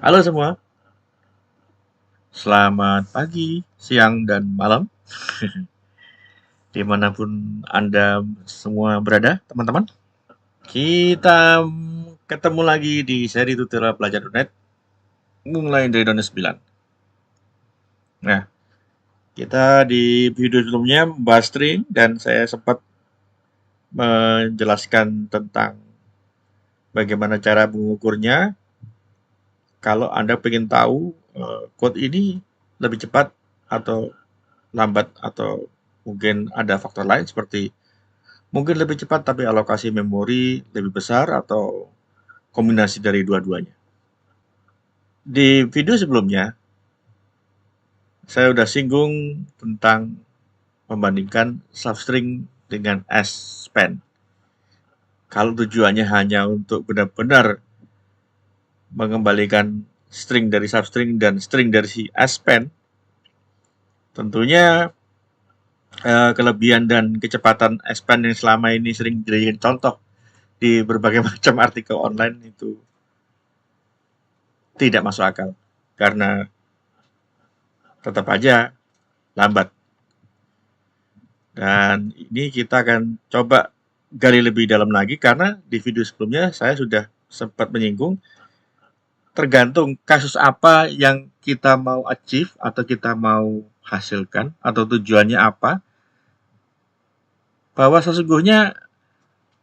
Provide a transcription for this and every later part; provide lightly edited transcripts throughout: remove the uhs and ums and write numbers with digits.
Halo semua, selamat pagi, siang, dan malam, dimanapun Anda semua berada, teman-teman. Kita ketemu lagi di seri tutorial Pelajar.net, mulai dari domain 9. Nah, kita di video sebelumnya membahas string, dan saya sempat menjelaskan tentang bagaimana cara mengukurnya. Kalau Anda ingin tahu code ini lebih cepat atau lambat, atau mungkin ada faktor lain seperti mungkin lebih cepat tapi alokasi memori lebih besar, atau kombinasi dari dua-duanya. Di video sebelumnya, saya sudah singgung tentang membandingkan substring dengan span. Kalau tujuannya hanya untuk benar-benar mengembalikan string dari substring dan string dari si span, tentunya kelebihan dan kecepatan span yang selama ini sering dijadikan contoh di berbagai macam artikel online itu tidak masuk akal, karena tetap aja lambat. Dan ini kita akan coba gali lebih dalam lagi, karena di video sebelumnya saya sudah sempat menyinggung tergantung kasus apa yang kita mau achieve atau kita mau hasilkan, atau tujuannya apa, bahwa sesungguhnya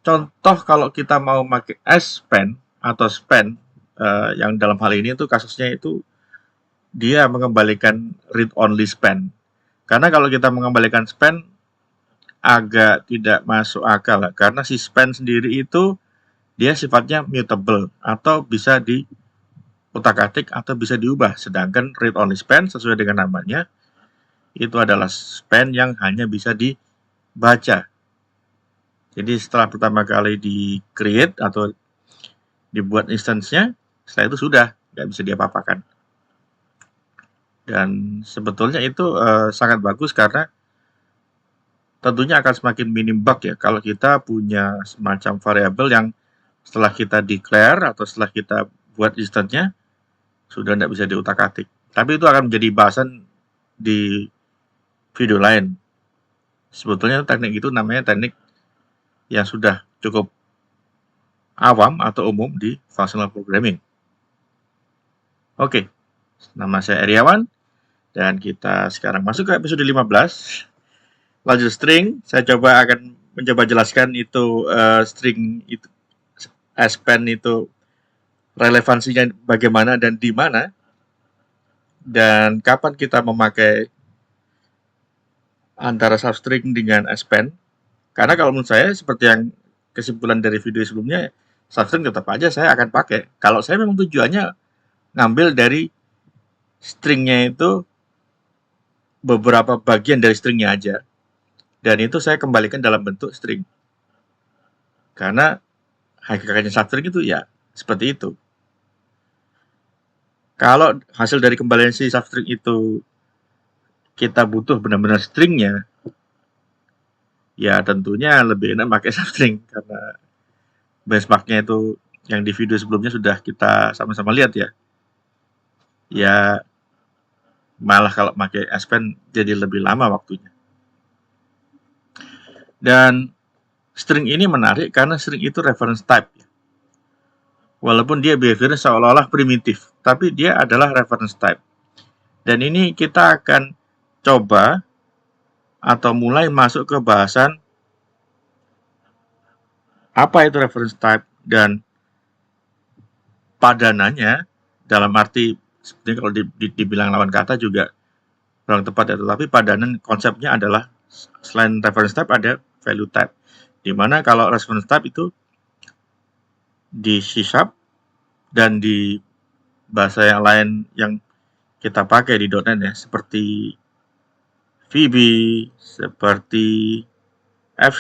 contoh kalau kita mau pakai span atau span, yang dalam hal ini itu kasusnya itu dia mengembalikan read only span. Karena kalau kita mengembalikan span agak tidak masuk akal, karena si span sendiri itu dia sifatnya mutable atau bisa diutak-atik atau bisa diubah, sedangkan read only span sesuai dengan namanya itu adalah span yang hanya bisa dibaca. Jadi setelah pertama kali di create atau dibuat instance-nya, setelah itu sudah nggak bisa diapa-apakan. Dan sebetulnya itu sangat bagus, karena tentunya akan semakin minim bug ya kalau kita punya semacam variabel yang setelah kita declare atau setelah kita buat instance-nya sudah tidak bisa diutak-atik. Tapi itu akan menjadi bahasan di video lain. Sebetulnya teknik itu namanya teknik yang sudah cukup awam atau umum di functional programming. Oke, nama saya Eriawan, dan kita sekarang masuk ke episode 15. Lanjut string, saya akan mencoba jelaskan itu string itu span itu relevansinya bagaimana dan di mana, dan kapan kita memakai antara substring dengan span. Karena kalau menurut saya, seperti yang kesimpulan dari video sebelumnya, substring tetap aja saya akan pakai kalau saya memang tujuannya ngambil dari stringnya itu beberapa bagian dari stringnya aja, dan itu saya kembalikan dalam bentuk string. Karena hakikatnya substring itu ya seperti itu. Kalau hasil dari kembalian si substring itu kita butuh benar-benar stringnya, ya tentunya lebih enak pakai substring, karena benchmarknya itu yang di video sebelumnya sudah kita sama-sama lihat ya. Ya malah kalau pakai span jadi lebih lama waktunya. Dan string ini menarik karena string itu reference type. Walaupun dia behaviornya seolah-olah primitif, tapi dia adalah reference type. Dan ini kita akan coba atau mulai masuk ke bahasan apa itu reference type dan padanannya, dalam arti seperti kalau dibilang lawan kata juga kurang tepat ya, tetapi padanan konsepnya adalah selain reference type ada value type, di mana kalau reference type itu di C# dan di bahasa yang lain yang kita pakai di .NET ya, seperti VB, seperti F#,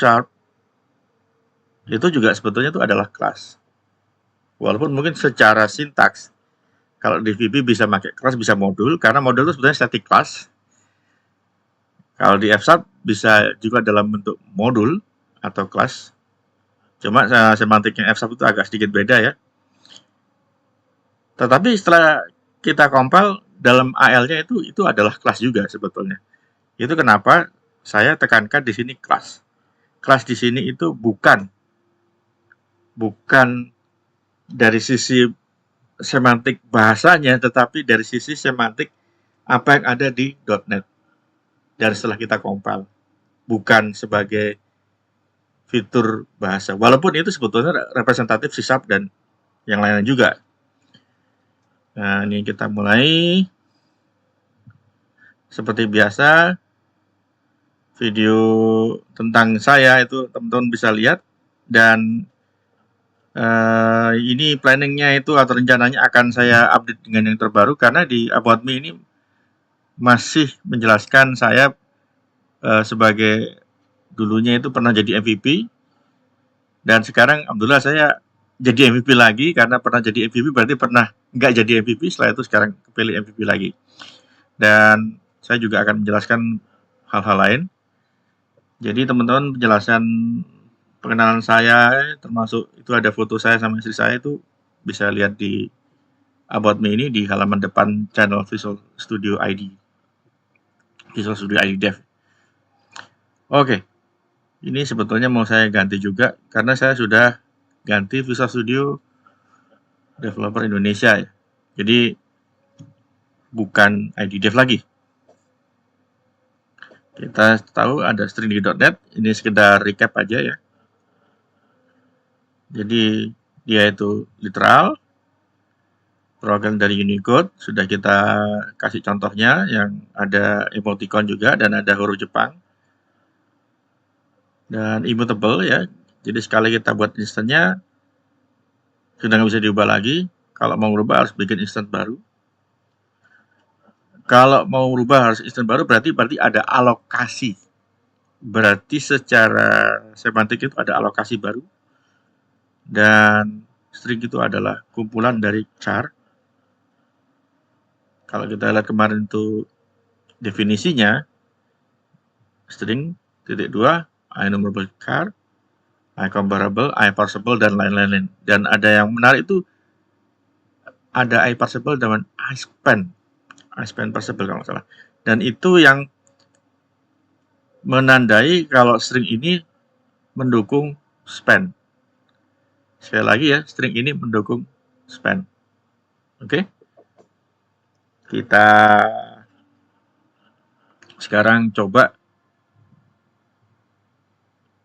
itu juga sebetulnya itu adalah kelas. Walaupun mungkin secara sintaks kalau di VB bisa pakai kelas, bisa modul, karena modul itu sebenarnya static class. Kalau di F# bisa juga dalam bentuk modul atau kelas. Cuma semantiknya F# itu agak sedikit beda ya. Tetapi setelah kita compile dalam AL-nya itu adalah kelas juga sebetulnya. Itu kenapa saya tekankan di sini kelas. Kelas di sini itu bukan dari sisi semantik bahasanya, tetapi dari sisi semantik apa yang ada di .NET. Dan setelah kita compile, bukan sebagai fitur bahasa. Walaupun itu sebetulnya representatif C# dan yang lainnya juga. Nah, ini kita mulai. Seperti biasa, video tentang saya itu teman-teman bisa lihat. Dan ini planningnya itu atau rencananya akan saya update dengan yang terbaru, karena di About Me ini masih menjelaskan saya sebagai dulunya itu pernah jadi MVP, dan sekarang alhamdulillah saya jadi MVP lagi. Karena pernah jadi MVP berarti pernah nggak jadi MVP, setelah itu sekarang kepilih MVP lagi. Dan saya juga akan menjelaskan hal-hal lain. Jadi teman-teman, penjelasan pengenalan saya, termasuk itu ada foto saya sama istri saya, itu bisa lihat di About Me ini di halaman depan channel Visual Studio ID. Visual Studio ID Dev. Oke. Ini sebetulnya mau saya ganti juga, karena saya sudah ganti Visual Studio Developer Indonesia ya. Jadi bukan ID Dev lagi. Kita tahu ada string di .NET, ini sekedar recap aja ya. Jadi dia itu literal, program dari Unicode, sudah kita kasih contohnya yang ada emoticon juga dan ada huruf Jepang. Dan immutable ya, jadi sekali kita buat instannya sudah nggak bisa diubah lagi. Kalau mau merubah harus bikin instan baru. Kalau mau merubah harus instan baru, berarti ada alokasi. Berarti secara semantik itu ada alokasi baru. Dan string itu adalah kumpulan dari char. Kalau kita lihat kemarin itu definisinya, string .2, enumerable char, comparable, parsable, dan lain-lain. Dan ada yang menarik itu, ada parsable dengan span parsable kalau nggak salah. Dan itu yang menandai kalau string ini mendukung span. Sekali lagi ya, string ini mendukung span. Oke. Kita sekarang coba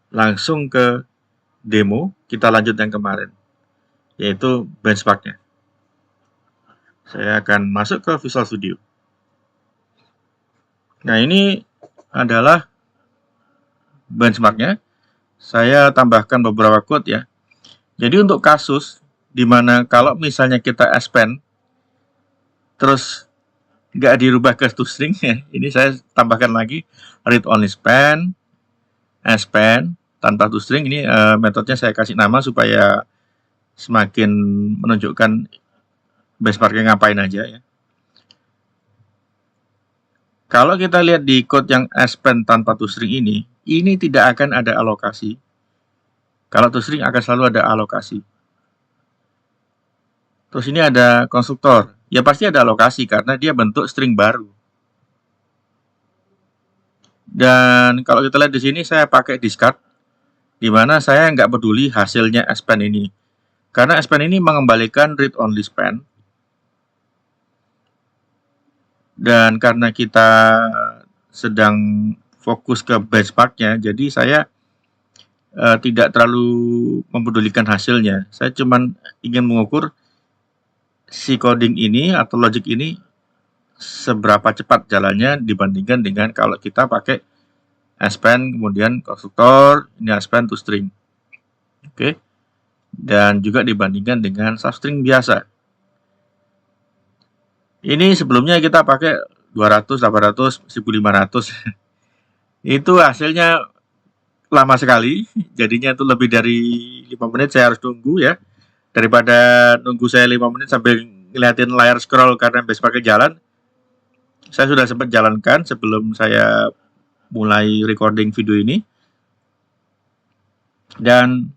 langsung ke demo. Kita lanjut yang kemarin, yaitu benchmark-nya. Saya akan masuk ke Visual Studio. Nah, ini adalah benchmark-nya. Saya tambahkan beberapa code ya. Jadi untuk kasus dimana kalau misalnya kita append terus nggak dirubah ke toString ya, ini saya tambahkan lagi read only span, append tanpa toString. Ini metodenya saya kasih nama supaya semakin menunjukkan benchmarknya ngapain aja ya. Kalau kita lihat di code yang append tanpa toString ini tidak akan ada alokasi. Kalau toString akan selalu ada alokasi. Terus ini ada konstruktor. Ya pasti ada alokasi karena dia bentuk string baru. Dan kalau kita lihat di sini saya pakai discard, di mana saya nggak peduli hasilnya append ini. Karena append ini mengembalikan read only span. Dan karena kita sedang fokus ke benchmark-nya, jadi saya tidak terlalu mempedulikan hasilnya. Saya cuma ingin mengukur si coding ini atau logic ini seberapa cepat jalannya dibandingkan dengan kalau kita pakai append kemudian konstruktor, ini append toString. Oke. Dan juga dibandingkan dengan substring biasa. Ini sebelumnya kita pakai 200, 800, 1500. Itu hasilnya lama sekali. Jadinya itu lebih dari 5 menit saya harus tunggu ya. Daripada nunggu saya 5 menit sambil ngeliatin layar scroll karena benchmark jalan, saya sudah sempat jalankan sebelum saya mulai recording video ini. Dan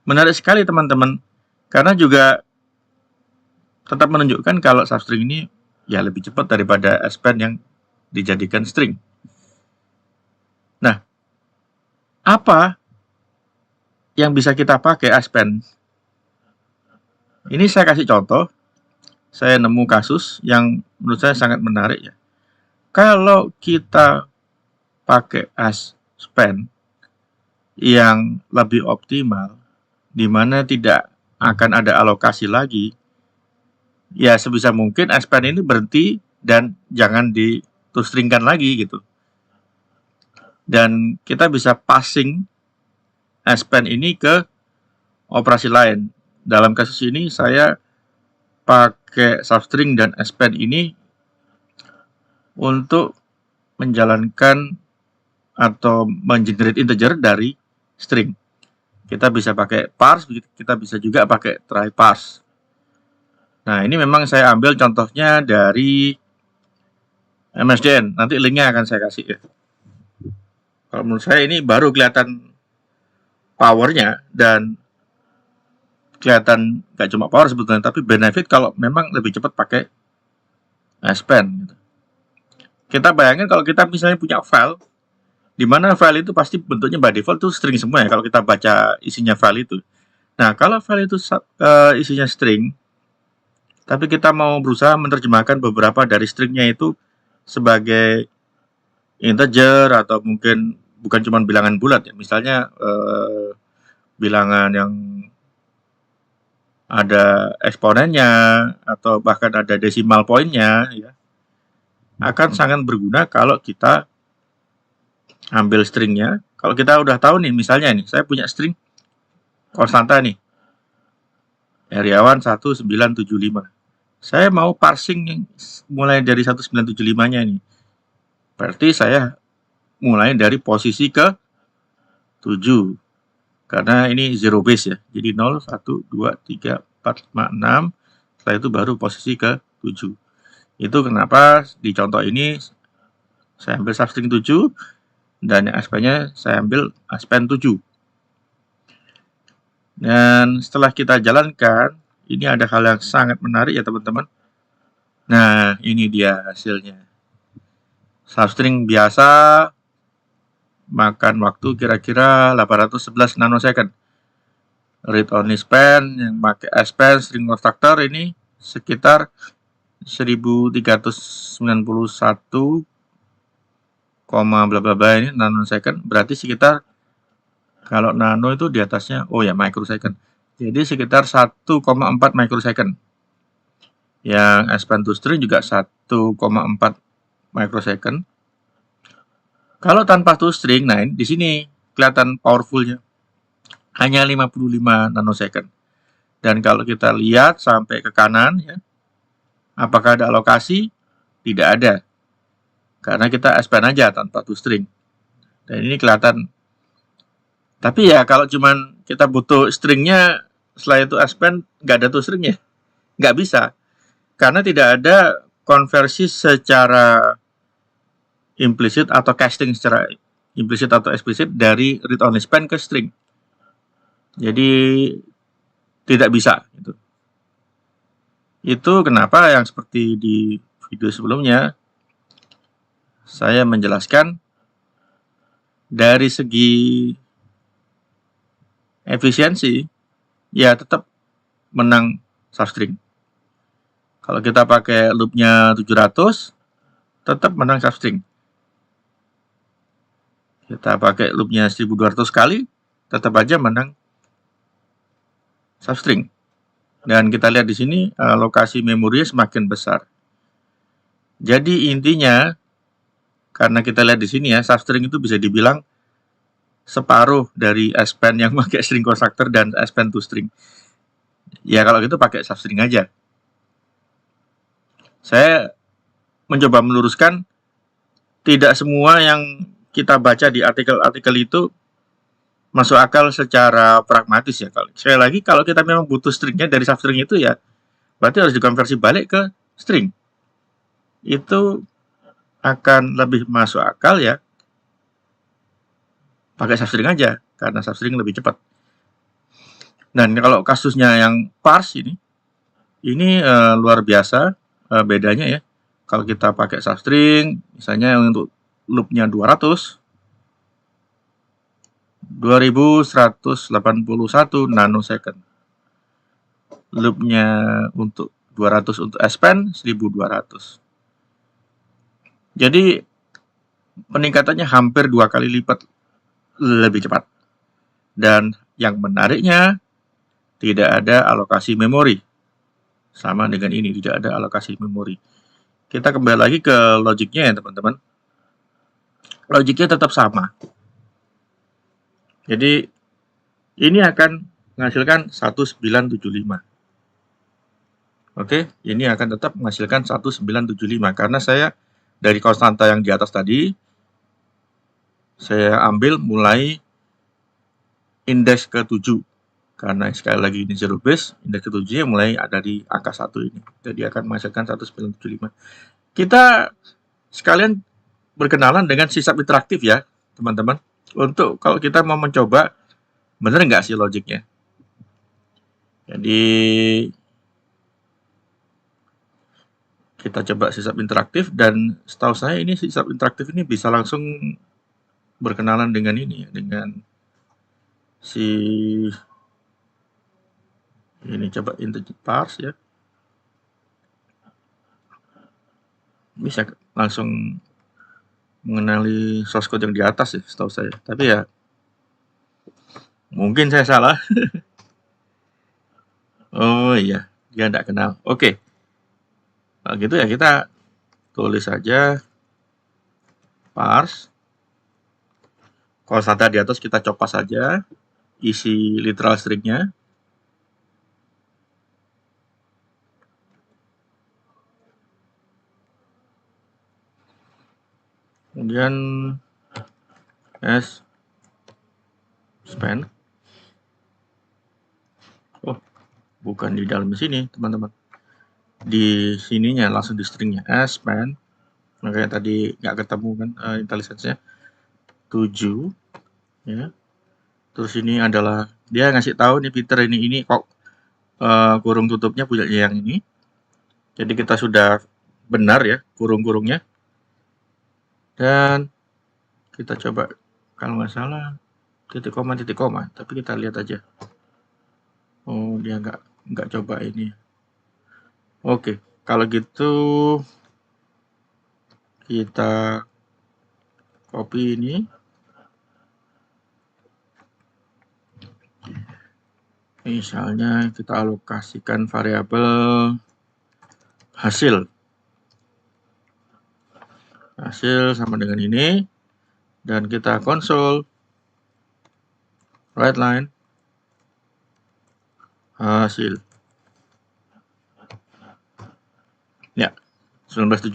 menarik sekali teman-teman, karena juga tetap menunjukkan kalau substring ini ya lebih cepat daripada S-pen yang dijadikan string. Nah, apa yang bisa kita pakai S-pen? Ini saya kasih contoh. Saya nemu kasus yang menurut saya sangat menarik ya. Kalau kita pakai S-pen yang lebih optimal, di mana tidak akan ada alokasi lagi, ya sebisa mungkin S-pen ini berhenti dan jangan ditustringkan lagi gitu. Dan kita bisa passing S-pen ini ke operasi lain. Dalam kasus ini saya pakai substring dan S-pen ini untuk menjalankan atau mengenerate integer dari string. Kita bisa pakai parse, kita bisa juga pakai try parse. Nah, ini memang saya ambil contohnya dari MSDN. Nanti linknya akan saya kasih ya. Kalau menurut saya ini baru kelihatan powernya dan kelihatan nggak cuma power sebetulnya, tapi benefit kalau memang lebih cepat pakai S-pen. Gitu. Kita bayangin kalau kita misalnya punya file, di mana file itu pasti bentuknya by default tuh string semua ya, kalau kita baca isinya file itu. Nah, kalau file itu isinya string, tapi kita mau berusaha menerjemahkan beberapa dari stringnya itu sebagai integer atau mungkin bukan cuma bilangan bulat ya, misalnya bilangan yang ada eksponennya atau bahkan ada desimal poinnya ya, akan sangat berguna kalau kita ambil stringnya. Kalau kita udah tahu nih, misalnya nih, saya punya string konstanta nih, Heriawan 1975. Saya mau parsing mulai dari 1975-nya nih. Berarti saya mulai dari posisi ke 7. Karena ini zero base ya. Jadi 0, 1, 2, 3, 4, 5, 6. Setelah itu baru posisi ke 7. Itu kenapa di contoh ini saya ambil substring 7 dan yang S-pen-nya saya ambil S-pen 7. Dan setelah kita jalankan, ini ada hal yang sangat menarik ya teman-teman. Nah, ini dia hasilnya. Substring biasa makan waktu kira-kira 811 nanosecond. Read only span yang pakai S-pen string constructor ini sekitar 1391, bla bla bla ini nanosecond, berarti sekitar kalau nano itu di atasnya, oh ya microsecond. Jadi sekitar 1,4 microsecond. Yang S-pen to string juga 1,4 microsecond. Kalau tanpa to string, nah di sini kelihatan powerfulnya. Hanya 55 nanosecond. Dan kalau kita lihat sampai ke kanan ya, apakah ada alokasi? Tidak ada. Karena kita S-pen aja tanpa to string. Dan ini kelihatan. Tapi ya kalau cuman kita butuh stringnya, setelah itu S-pen nggak ada to stringnya. Nggak bisa. Karena tidak ada konversi secara implisit atau casting secara implisit atau eksplisit dari read only span ke string. Jadi tidak bisa gitu. Itu kenapa yang seperti di video sebelumnya saya menjelaskan dari segi efisiensi ya tetap menang substring. Kalau kita pakai loopnya 700 tetap menang substring. Kita pakai loopnya 1200 kali tetap aja menang substring. Dan kita lihat di sini lokasi memorinya semakin besar. Jadi intinya karena kita lihat di sini ya, substring itu bisa dibilang separuh dari S-pen yang pakai string constructor dan S-pen to string. Ya kalau gitu pakai substring aja. Saya mencoba meluruskan tidak semua yang kita baca di artikel-artikel itu masuk akal secara pragmatis ya. Sekali lagi kalau kita memang butuh stringnya dari substring itu ya berarti harus dikonversi balik ke string. Itu akan lebih masuk akal ya pakai substring aja karena substring lebih cepat. Dan kalau kasusnya yang parse Ini luar biasa bedanya ya. Kalau kita pakai substring, misalnya untuk loopnya 200, 2181 nanosecond. Loopnya untuk 200 untuk S-Pen 1200. Jadi peningkatannya hampir 2 kali lipat lebih cepat. Dan yang menariknya, tidak ada alokasi memori. Sama dengan ini, tidak ada alokasi memori. Kita kembali lagi ke logiknya ya teman-teman. Logiknya tetap sama. Jadi ini akan menghasilkan 1975. Oke, ini akan tetap menghasilkan 1975 karena saya dari konstanta yang di atas tadi saya ambil mulai indeks ke-7. Karena sekali lagi ini zero base, indeks ke-7-nya mulai ada di angka 1 ini. Jadi akan menghasilkan 1975. Kita sekalian berkenalan dengan sisap interaktif ya, teman-teman. Untuk kalau kita mau mencoba, benar nggak sih logiknya? Jadi, kita coba sisap interaktif, dan setahu saya ini sisap interaktif ini bisa langsung berkenalan dengan ini, dengan si ini coba integer parse ya. Bisa langsung mengenali source code yang di atas ya, setahu saya. Tapi ya, mungkin saya salah. Oh iya, dia tidak kenal. Oke. Nah, gitu ya, kita tulis saja parse. Konstanta di atas kita copas saja isi literal string-nya. Kemudian S-Pen. Oh, bukan di dalam sini, teman-teman. Di sininya, langsung di stringnya. S-Pen. Makanya tadi nggak ketemu kan IntelliSense-nya. 7. Ya. Terus ini adalah, dia ngasih tahu nih Peter ini kok kurung tutupnya punya yang ini. Jadi kita sudah benar ya kurung-kurungnya. Dan kita coba, kalau nggak salah titik koma, tapi kita lihat aja. Oh, dia nggak coba ini. Oke, kalau gitu kita copy ini. Misalnya kita alokasikan variabel hasil sama dengan ini, dan kita konsol write line hasil ya 1975.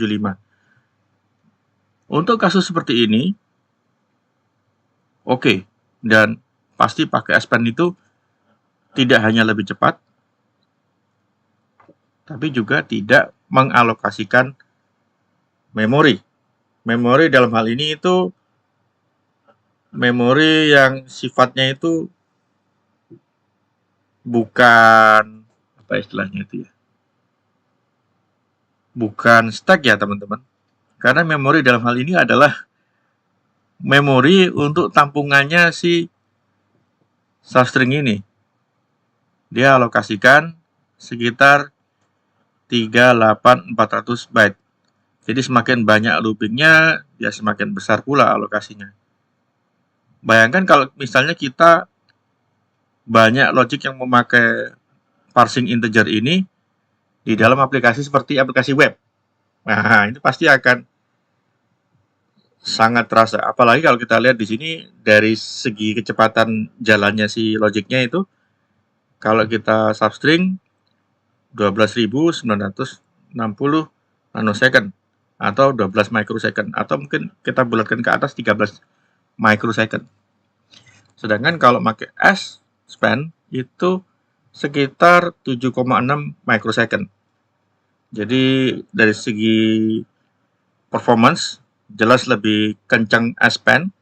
Untuk kasus seperti ini oke, dan pasti pakai S-Pen itu tidak hanya lebih cepat, tapi juga tidak mengalokasikan memori. Memori dalam hal ini itu memori yang sifatnya itu bukan apa istilahnya itu ya, bukan stack ya teman-teman, karena memori dalam hal ini adalah memori untuk tampungannya si substring ini. Dia alokasikan sekitar 38400 byte. Jadi semakin banyak loopingnya, ya semakin besar pula alokasinya. Bayangkan kalau misalnya kita banyak logic yang memakai parsing integer ini di dalam aplikasi seperti aplikasi web. Nah, itu pasti akan sangat terasa. Apalagi kalau kita lihat di sini dari segi kecepatan jalannya si logiknya itu, kalau kita substring 12.960 nanosecond atau 12 microsecond, atau mungkin kita bulatkan ke atas 13 microsecond. Sedangkan kalau pakai S-Pen itu sekitar 7,6 microsecond. Jadi dari segi performance jelas lebih kencang S-Pen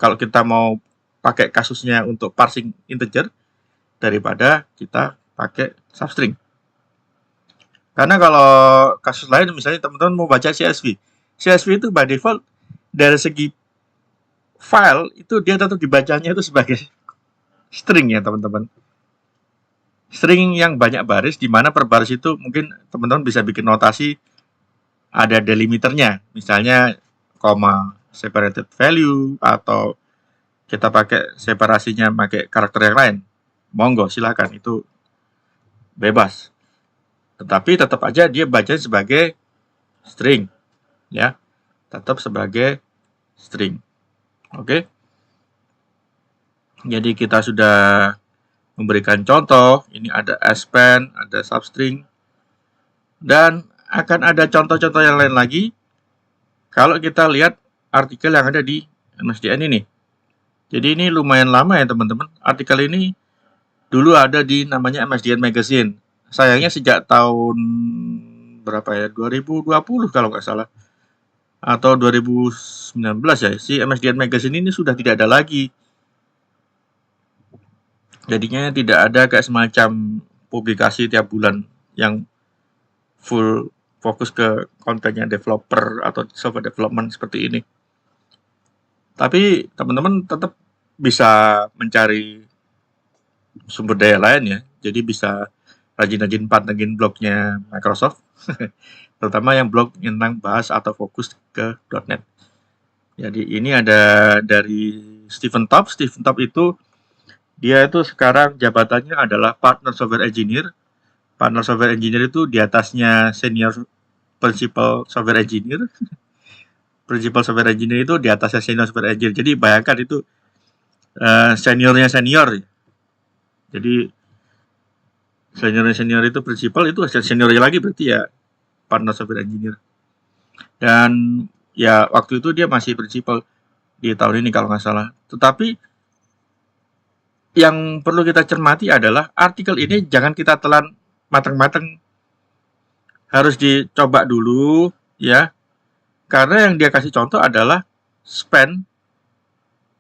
kalau kita mau pakai kasusnya untuk parsing integer daripada kita pakai substring. Karena kalau kasus lain misalnya teman-teman mau baca CSV. CSV itu by default dari segi file itu dia tetap dibacanya itu sebagai string ya teman-teman. String yang banyak baris di mana per baris itu mungkin teman-teman bisa bikin notasi ada delimiternya. Misalnya koma separated value atau kita pakai separasinya pakai karakter yang lain. Monggo silakan itu bebas. Tetapi tetap aja dia baca sebagai string ya. Tetap sebagai string. Oke. Jadi kita sudah memberikan contoh, ini ada S-pen, ada substring, dan akan ada contoh-contoh yang lain lagi kalau kita lihat artikel yang ada di MSDN ini. Jadi ini lumayan lama ya teman-teman. Artikel ini dulu ada di namanya MSDN Magazine. Sayangnya sejak tahun berapa ya? 2020 kalau nggak salah. Atau 2019 ya. Si MSDN Magazine ini sudah tidak ada lagi. Jadinya tidak ada kayak semacam publikasi tiap bulan yang full fokus ke kontennya developer atau software development seperti ini. Tapi teman-teman tetap bisa mencari sumber daya lain ya. Jadi bisa rajin-rajin pantengin blognya Microsoft, terutama yang blog tentang bahas atau fokus ke .NET. Jadi ini ada dari Stephen Top. Stephen Top itu dia itu sekarang jabatannya adalah partner software engineer. Partner software engineer itu di atasnya senior principal software engineer. Principal software engineer itu di atasnya senior software engineer. Jadi bayangkan itu seniornya senior. Jadi senior itu principal itu seniornya lagi berarti ya partner software engineer. Dan ya waktu itu dia masih principal di tahun ini kalau nggak salah. Tetapi yang perlu kita cermati adalah artikel ini jangan kita telan matang-matang. Harus dicoba dulu ya. Karena yang dia kasih contoh adalah span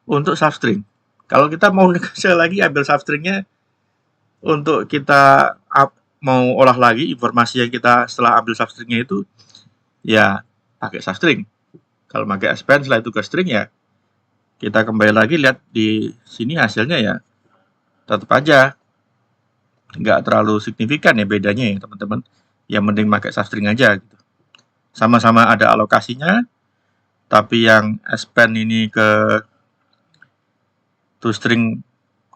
untuk substring. Kalau kita mau sekali lagi ambil substringnya untuk kita mau olah lagi informasi yang kita setelah ambil substringnya itu ya pakai substring. Kalau pakai span setelah itu ke string ya kita kembali lagi lihat di sini hasilnya ya tetap aja nggak terlalu signifikan ya bedanya ya teman-teman. Yang mending pakai substring aja gitu. Sama-sama ada alokasinya, tapi yang span ini ke toString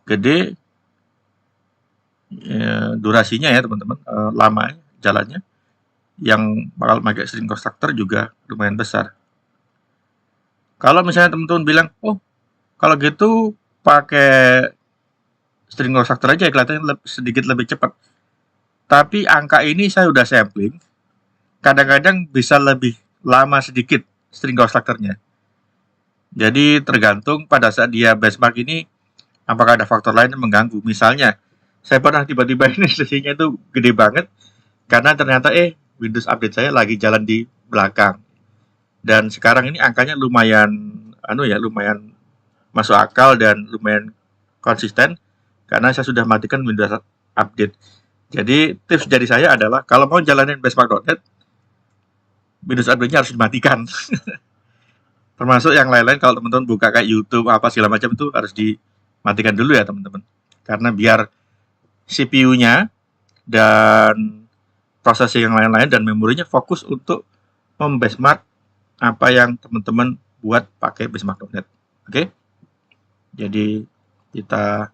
gede, ya, durasinya ya teman-teman, lama jalannya. Yang bakal pakai string constructor juga lumayan besar. Kalau misalnya teman-teman bilang, oh kalau gitu pakai string constructor aja kelihatannya sedikit lebih cepat. Tapi angka ini saya udah sampling, kadang-kadang bisa lebih lama sedikit string constructornya. Jadi tergantung pada saat dia benchmark ini apakah ada faktor lain yang mengganggu. Misalnya, saya pernah tiba-tiba ini sesinya itu gede banget karena ternyata Windows update saya lagi jalan di belakang. Dan sekarang ini angkanya lumayan lumayan masuk akal dan lumayan konsisten karena saya sudah matikan Windows update. Jadi tips dari saya adalah kalau mau jalanin benchmark.net, Windows update-nya harus dimatikan. Termasuk yang lain-lain kalau teman-teman buka kayak YouTube apa segala macam itu harus dimatikan dulu ya teman-teman. Karena biar CPU-nya dan prosesor yang lain-lain dan memorinya fokus untuk membenchmark apa yang teman-teman buat pakai benchmark.net. Oke? Jadi kita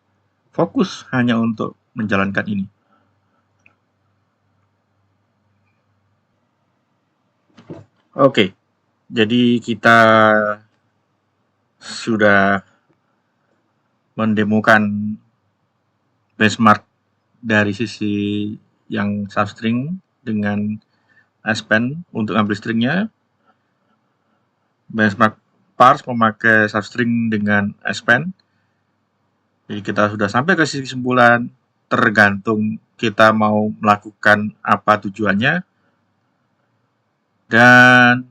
fokus hanya untuk menjalankan ini. Oke. Jadi kita sudah mendemokan benchmark dari sisi yang substring dengan span untuk ambil stringnya. Benchmark parse memakai substring dengan span. Jadi kita sudah sampai ke sisi kesimpulan, tergantung kita mau melakukan apa tujuannya. Dan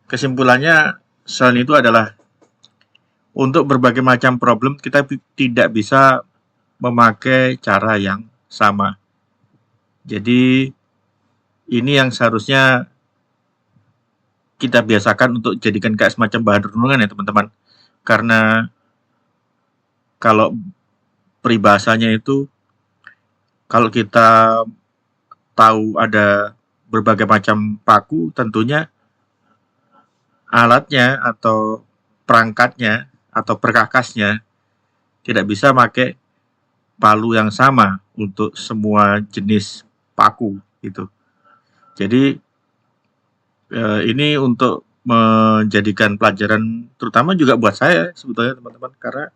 kesimpulannya selain itu adalah untuk berbagai macam problem kita tidak bisa memakai cara yang sama. Jadi ini yang seharusnya kita biasakan untuk jadikan kayak semacam bahan renungan ya teman-teman. Karena kalau peribahasanya itu, kalau kita tahu ada berbagai macam paku, tentunya alatnya atau perangkatnya atau perkakasnya tidak bisa pakai palu yang sama untuk semua jenis paku gitu. Jadi ini untuk menjadikan pelajaran terutama juga buat saya sebetulnya teman-teman, karena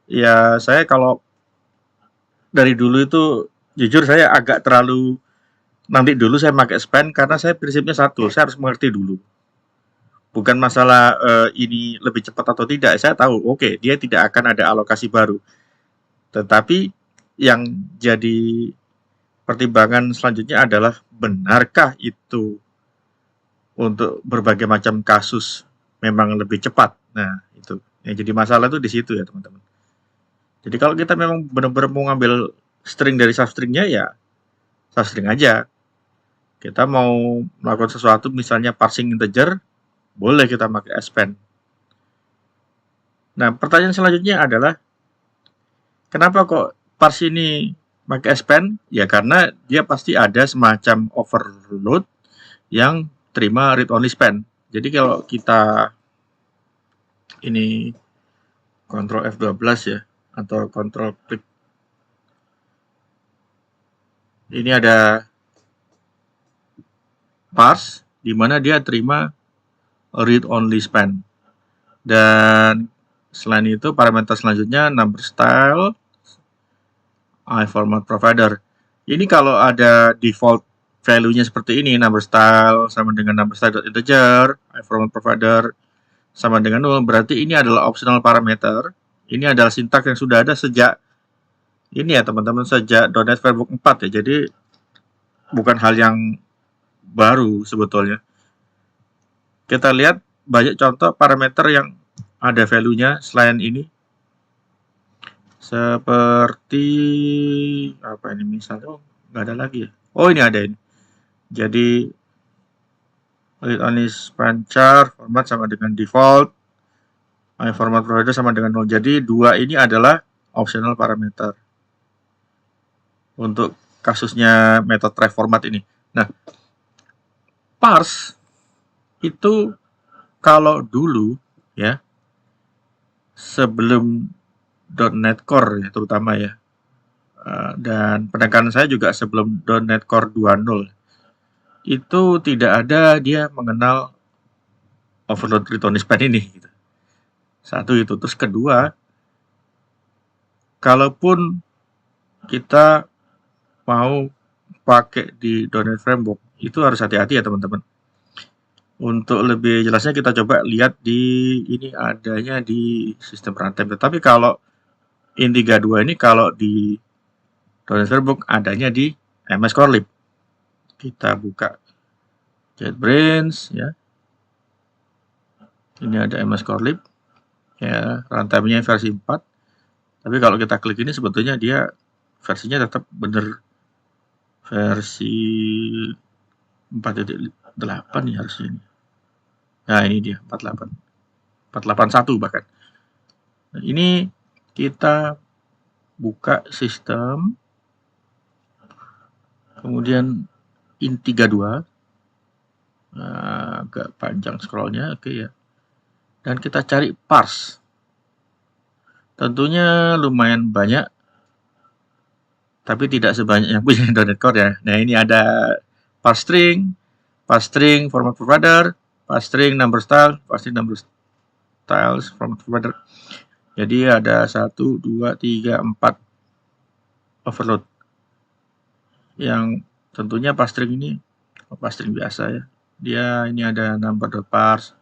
ya saya kalau dari dulu itu jujur saya agak terlalu nanti dulu saya pakai span karena saya prinsipnya satu, saya harus mengerti dulu. Bukan masalah ini lebih cepat atau tidak, saya tahu oke, dia tidak akan ada alokasi baru. Tetapi yang jadi pertimbangan selanjutnya adalah benarkah itu untuk berbagai macam kasus memang lebih cepat. Nah, itu. Yang jadi masalah itu di situ ya, teman-teman. Jadi kalau kita memang benar-benar mau ngambil string dari substringnya ya substring aja. Kita mau melakukan sesuatu misalnya parsing integer, boleh kita pakai span. Nah, pertanyaan selanjutnya adalah kenapa kok parse ini pakai span? Ya karena dia pasti ada semacam overload yang terima read only span. Jadi kalau kita ini Ctrl F12 ya atau Ctrl klik, ini ada parse di mana dia terima read only span. Dan selain itu parameter selanjutnya number style, iFormat provider. Ini kalau ada default value-nya seperti ini, number style sama dengan number style integer, iFormat provider sama dengan 0, berarti ini adalah optional parameter. Ini adalah sintaks yang sudah ada sejak ini ya teman-teman, sejak .NET Framework 4 ya. Jadi bukan hal yang baru sebetulnya. Kita lihat banyak contoh parameter yang ada value-nya selain ini. Seperti apa ini misalnya? Oh, nggak ada lagi ya. Oh, ini ada ini. Jadi read only span char format sama dengan default, iFormat provider sama dengan 0. Jadi dua ini adalah optional parameter untuk kasusnya metode reformat ini. Nah, parse itu kalau dulu ya sebelum .NET Core ya terutama ya, dan penekanan saya juga sebelum .NET Core 2.0 itu tidak ada dia mengenal overload read only span ini gitu. Satu itu. Terus kedua, kalaupun kita mau pakai di .NET Framework itu harus hati-hati ya teman-teman. Untuk lebih jelasnya kita coba lihat di ini adanya di sistem runtime. Tetapi kalau in32 ini kalau di .NET Framework adanya di MS Core Lib. Kita buka JetBrains ya. Ini ada MS Core Lib ya, runtime-nya versi 4. Tapi kalau kita klik ini sebetulnya dia versinya tetap benar versi 4.8 ya harusnya ini. Nah, ini dia 48. 481 bahkan. Nah, ini kita buka sistem. Kemudian in32. Nah, agak panjang scrollnya, oke ya. Dan kita cari parse. Tentunya lumayan banyak, tapi tidak sebanyak yang punya .NET Core ya. Nah, ini ada parse string, format provider, parse string, number style, parse string, number styles, format provider. Jadi ada 1, 2, 3, 4 overload. Yang tentunya parse string ini parse string biasa ya. Dia ini ada number.parse.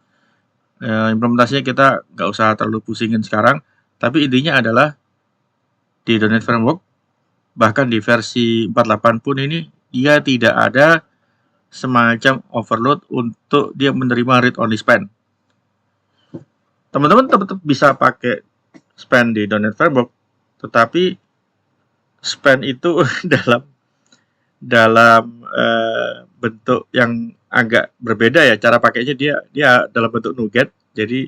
Implementasinya kita nggak usah terlalu pusingin sekarang, tapi intinya adalah di .NET Framework bahkan di versi 48 pun ini dia tidak ada semacam overload untuk dia menerima read only span. Teman-teman tetap bisa pakai span di .NET Framework, tetapi span itu dalam bentuk yang agak berbeda ya. Cara pakainya dia dalam bentuk NuGet, jadi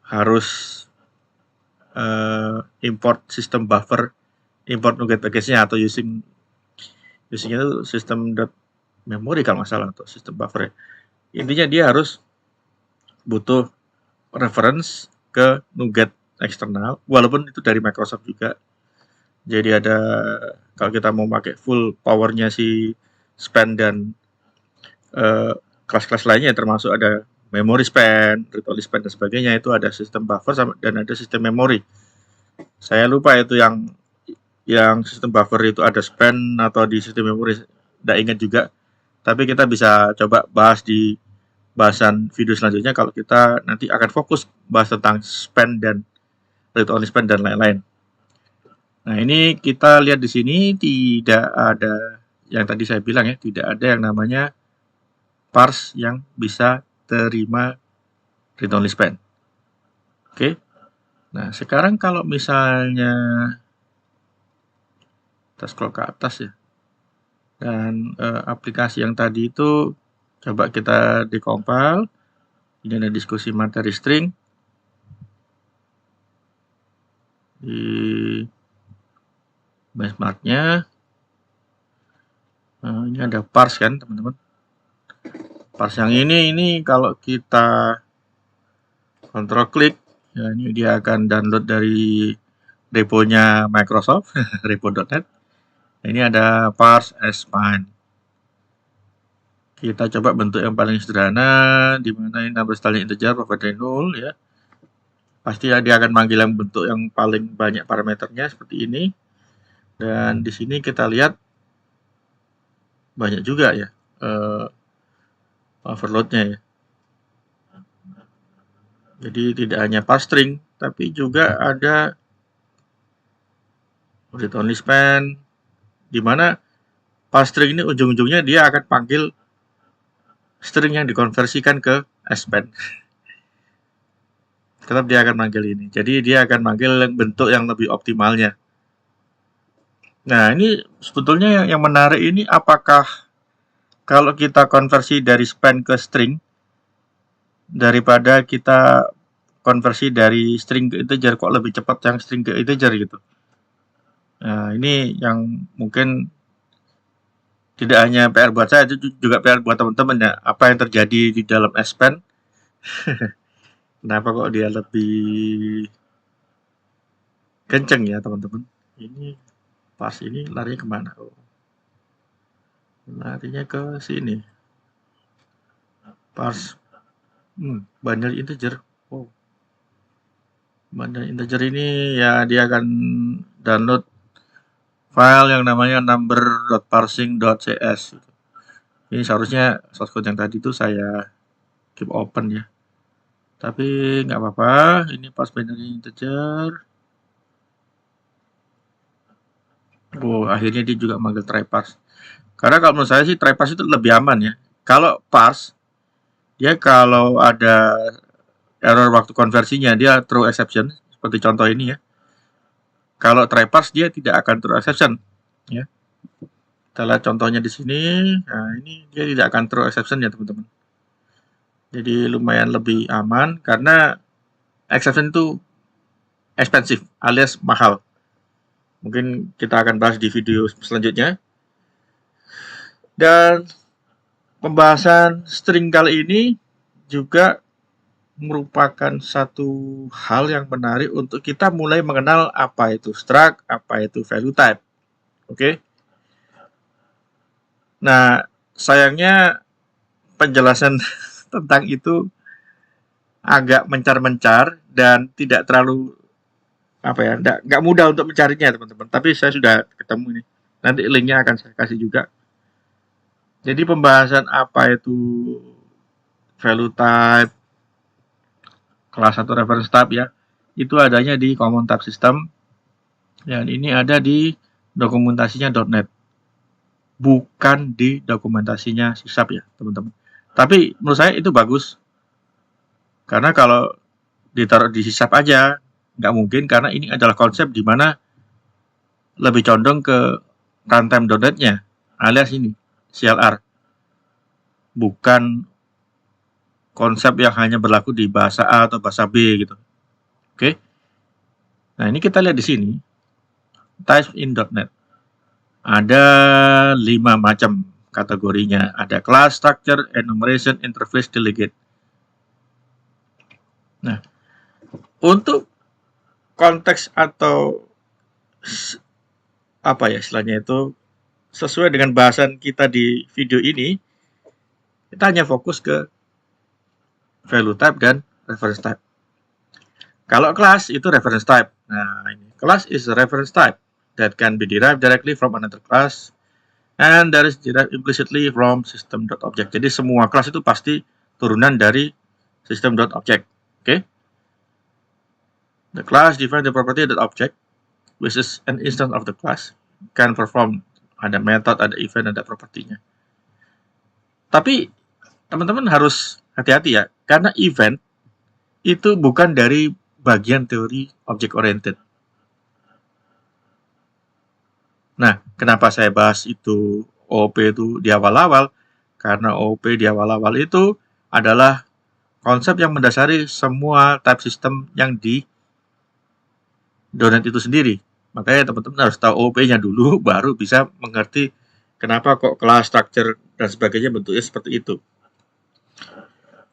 harus import sistem buffer, import NuGet package-nya, atau usingnya itu system.memory kalau nggak salah, atau sistem buffer. Intinya dia harus butuh reference ke NuGet eksternal, walaupun itu dari Microsoft juga. Jadi ada, kalau kita mau pakai full powernya si span dan kelas-kelas lainnya, termasuk ada memory span, read-only span dan sebagainya, itu ada sistem buffer dan ada sistem memory. Saya lupa itu yang sistem buffer itu ada span atau di sistem memory, tidak ingat juga. Tapi kita bisa coba bahas di bahasan video selanjutnya kalau kita nanti akan fokus bahas tentang span dan read-only span dan lain-lain. Nah, ini kita lihat di sini tidak ada yang tadi saya bilang ya, tidak ada yang namanya parse yang bisa terima read-only span. Oke. Nah, sekarang kalau misalnya kita scroll ke atas ya, dan aplikasi yang tadi itu coba kita decompile. Ini ada diskusi materi string di benchmark-nya. Ini ada parse kan teman-teman. Parse yang ini kalau kita control klik, ya ini dia akan download dari repo-nya Microsoft, repo.net. Ini ada parse as span. Kita coba bentuk yang paling sederhana, di mana ini number style integer provided null ya. Pasti dia akan manggil yang bentuk yang paling banyak parameternya seperti ini. Dan di sini kita lihat banyak juga ya overload-nya ya. Jadi tidak hanya parse string, tapi juga ada read-only span, di mana parse string ini ujung-ujungnya dia akan panggil string yang dikonversikan ke span. Tetap dia akan manggil ini. Jadi dia akan manggil bentuk yang lebih optimalnya. Nah, ini sebetulnya yang menarik ini, apakah kalau kita konversi dari span ke string daripada kita konversi dari string ke integer, kok lebih cepat yang string ke integer gitu. Nah, ini yang mungkin tidak hanya PR buat saya, itu juga PR buat teman-teman ya. Apa yang terjadi di dalam span? Kenapa kok dia lebih kenceng ya teman-teman? Ini parse ini larinya kemana? Oh, larinya ke sini. Parse binary integer. Oh, binary integer ini ya dia akan download file yang namanya number.parsing.cs. Ini seharusnya source code yang tadi itu saya keep open ya. Tapi nggak apa-apa, ini parse binary integer. Oh, akhirnya dia juga manggil try parse. Karena kalau menurut saya sih try parse itu lebih aman ya. Kalau parse, dia kalau ada error waktu konversinya, dia throw exception, seperti contoh ini ya. Kalau try parse dia tidak akan throw exception ya. Kita lihat contohnya di sini. Nah, ini dia tidak akan throw exception ya teman-teman. Jadi lumayan lebih aman karena exception itu expensive alias mahal. Mungkin kita akan bahas di video selanjutnya. Dan pembahasan string kali ini juga merupakan satu hal yang menarik untuk kita mulai mengenal apa itu struct, apa itu value type. Oke. Nah, sayangnya penjelasan tentang itu agak mencar-mencar dan tidak terlalu nggak mudah untuk mencarinya teman-teman. Tapi saya sudah ketemu nih. Nanti linknya akan saya kasih juga. Jadi pembahasan apa itu value type, kelas 1 reference type ya, itu adanya di common type system. Dan ini ada di dokumentasinya .NET. Bukan di dokumentasinya C# ya teman-teman. Tapi menurut saya itu bagus. Karena kalau ditaruh di C# aja, nggak mungkin, karena ini adalah konsep di mana lebih condong ke runtime.NET-nya. alias ini CLR, bukan konsep yang hanya berlaku di bahasa A atau bahasa B gitu. Oke. Nah, ini kita lihat di sini types in .NET. Ada 5 macam kategorinya. Ada class, structure, enumeration, interface, delegate. Nah, untuk konteks atau apa ya istilahnya itu sesuai dengan bahasan kita di video ini, kita hanya fokus ke value type dan reference type. Kalau class itu reference type. Nah, ini class is a reference type that can be derived directly from another class and that is derived implicitly from system.object. Jadi semua kelas itu pasti turunan dari system.object. Okay? The class defines the property that object, which is an instance of the class, can perform. Ada method, ada event, ada propertinya. Tapi teman-teman harus hati-hati ya, karena event itu bukan dari bagian teori object oriented. Nah, kenapa saya bahas itu OOP itu di awal-awal? Karena OOP di awal-awal itu adalah konsep yang mendasari semua type system yang di .NET itu sendiri. Makanya teman-teman harus tahu OOP-nya dulu, baru bisa mengerti kenapa kok class, structure, dan sebagainya bentuknya seperti itu.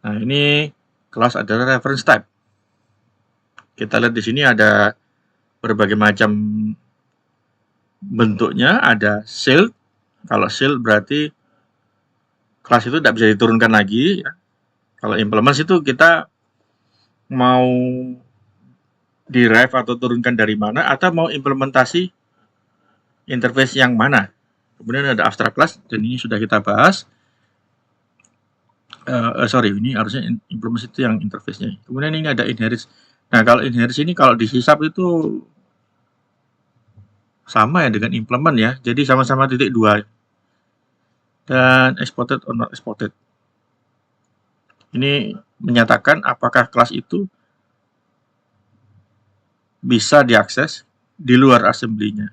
Nah, ini class adalah reference type. Kita lihat di sini ada berbagai macam bentuknya. Ada shield. Kalau shield berarti kelas itu tidak bisa diturunkan lagi. Ya. Kalau implements itu kita mau derive atau turunkan dari mana, atau mau implementasi interface yang mana. Kemudian ada abstract class, dan ini sudah kita bahas. Ini harusnya implements itu yang interface-nya. Kemudian ini ada inherit. Nah, kalau inherit ini kalau di C# itu sama ya dengan implement ya. Jadi sama-sama titik 2. Dan exported or not exported. Ini menyatakan apakah kelas itu bisa diakses di luar assembly-nya.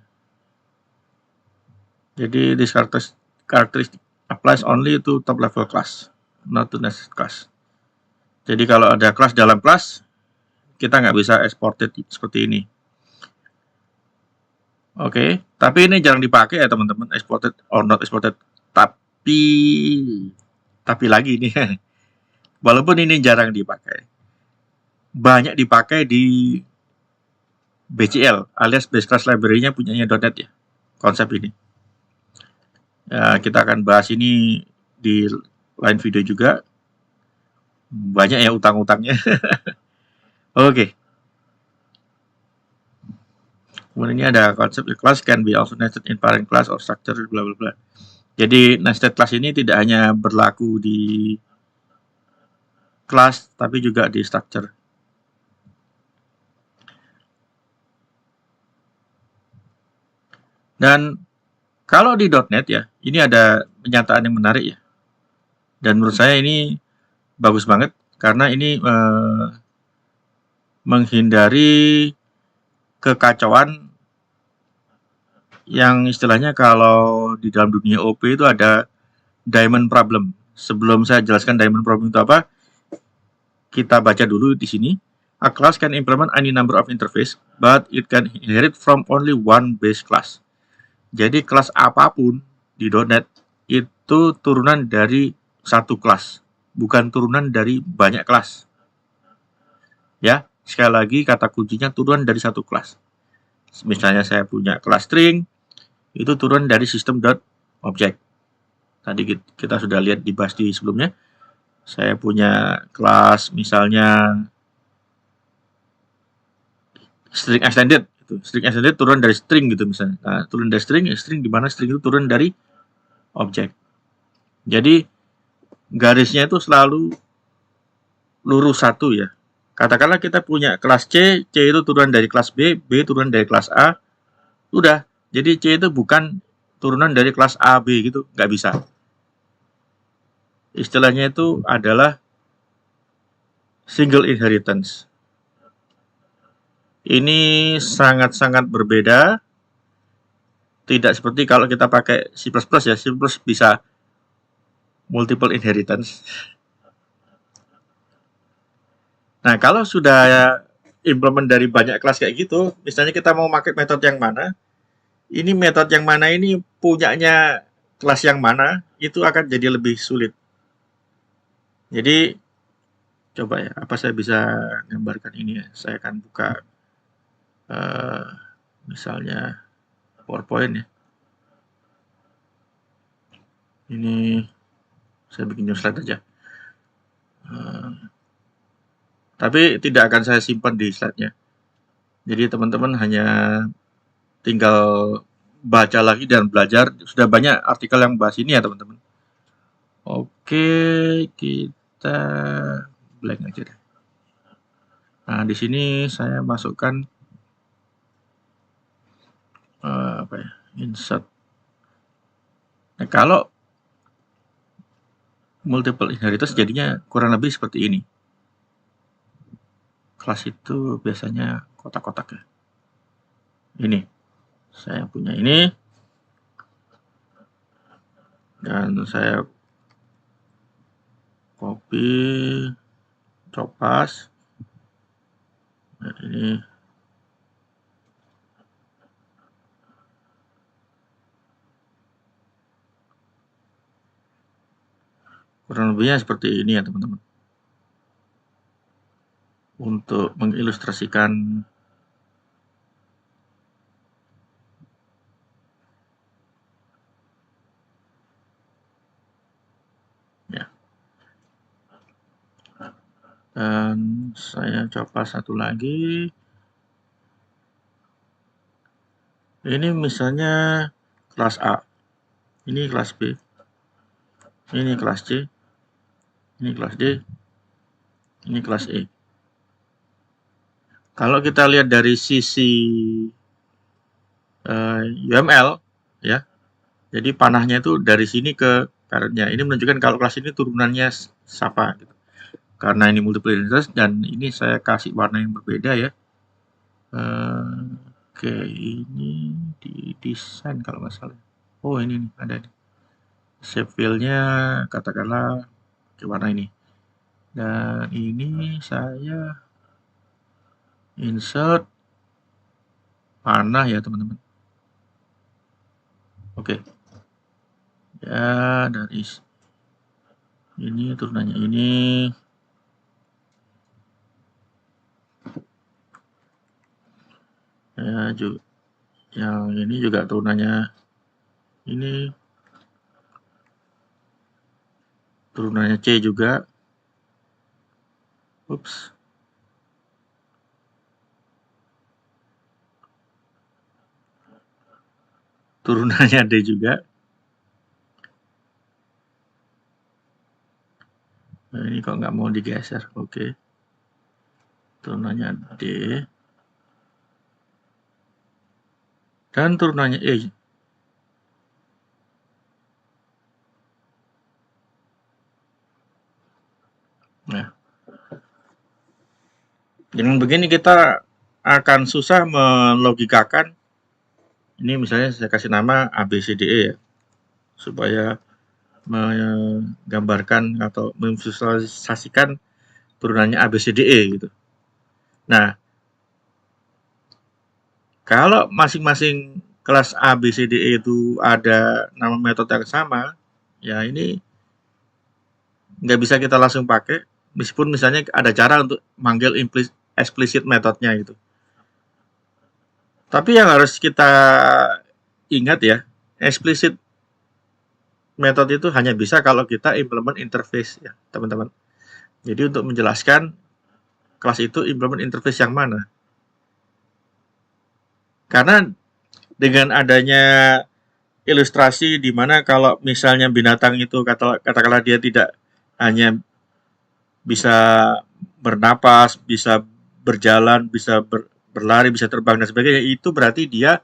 Jadi this characteristic applies only to top level class, not to nested class. Jadi kalau ada kelas dalam kelas, kita nggak bisa exported seperti ini. Oke, tapi ini jarang dipakai ya teman-teman, exported or not exported. Tapi lagi ini, walaupun ini jarang dipakai, banyak dipakai di BCL alias Base Class Library-nya punyanya .NET ya, konsep ini. Ya, kita akan bahas ini di lain video juga. Banyak ya utang-utangnya. Oke. Kemudian ini ada konsep class can be also nested in parent class or structure bla bla bla. Jadi nested class ini tidak hanya berlaku di kelas tapi juga di structure. Dan kalau di .NET ya, ini ada pernyataan yang menarik ya. Dan menurut saya ini bagus banget karena ini menghindari kekacauan yang istilahnya kalau di dalam dunia OP itu ada diamond problem. Sebelum saya jelaskan diamond problem itu apa, kita baca dulu di sini. A class can implement any number of interface, but it can inherit from only one base class. Jadi kelas apapun di .NET itu turunan dari satu kelas, bukan turunan dari banyak kelas. Ya, sekali lagi kata kuncinya turunan dari satu kelas. Misalnya saya punya kelas string, itu turun dari system.object. Tadi kita sudah lihat dibahas di sebelumnya. Saya punya kelas misalnya string extended. String extended turun dari string gitu misalnya. Nah, turun dari string di mana string itu turun dari objek. Jadi garisnya itu selalu lurus satu ya. Katakanlah kita punya kelas C itu turun dari kelas B turun dari kelas A. Udah. Jadi C itu bukan turunan dari kelas A, B gitu, nggak bisa. Istilahnya itu adalah single inheritance. Ini sangat-sangat berbeda Tidak seperti kalau kita pakai C++ ya, C++ bisa multiple inheritance. Nah, kalau sudah implement dari banyak kelas kayak gitu, misalnya kita mau pakai metode yang mana, ini metode yang mana ini punyanya kelas yang mana, itu akan jadi lebih sulit. Jadi, coba ya, apa saya bisa gambarkan ini ya? Saya akan buka eh, misalnya PowerPoint ya. Ini saya bikin new slide aja. Eh, tapi tidak akan saya simpan di slide-nya. Jadi teman-teman hanya tinggal baca lagi dan belajar. Sudah banyak artikel yang bahas ini ya teman-teman. Oke, kita blank aja deh. Nah, di sini saya masukkan apa ya? Insert. Nah, kalau multiple inheritance jadinya kurang lebih seperti ini. Kelas itu biasanya kotak-kotak ya. Ini. Saya punya ini. Dan saya copy, copas. Nah, ini kurang lebihnya seperti ini ya teman-teman. Untuk mengilustrasikan ya. Dan saya coba satu lagi. Ini misalnya kelas A, ini kelas B, ini kelas C, ini kelas D, ini kelas E. Kalau kita lihat dari sisi UML, ya, jadi panahnya itu dari sini ke parentnya. Ini menunjukkan kalau kelas ini turunannya siapa. Gitu. Karena ini multiple inheritance dan ini saya kasih warna yang berbeda ya. Oke, ini di desain kalau nggak salah. Oh ini nih ada nih. Shape fill-nya katakanlah ke warna ini. Dan ini saya insert panah ya teman-teman. Oke. Ya dari ini turunannya ini. Ya juga yang ini juga turunannya ini. Turunannya C juga. Ups. Turunannya D juga. Nah, ini kok nggak mau digeser. Oke. Turunannya D. Dan turunannya E. Nah. Dengan begini kita akan susah melogikakan. Ini misalnya saya kasih nama ABCDE ya. Supaya menggambarkan atau memvisualisasikan turunannya ABCDE gitu. Nah, kalau masing-masing kelas ABCDE itu ada nama metode yang sama, ya ini nggak bisa kita langsung pakai, meskipun misalnya ada cara untuk manggil explicit metodenya gitu. Tapi yang harus kita ingat ya, explicit metode itu hanya bisa kalau kita implement interface ya, teman-teman. Jadi untuk menjelaskan kelas itu implement interface yang mana. Karena dengan adanya ilustrasi di mana kalau misalnya binatang itu katakanlah dia tidak hanya bisa bernapas, bisa berjalan, bisa berlari, bisa terbang dan sebagainya, itu berarti dia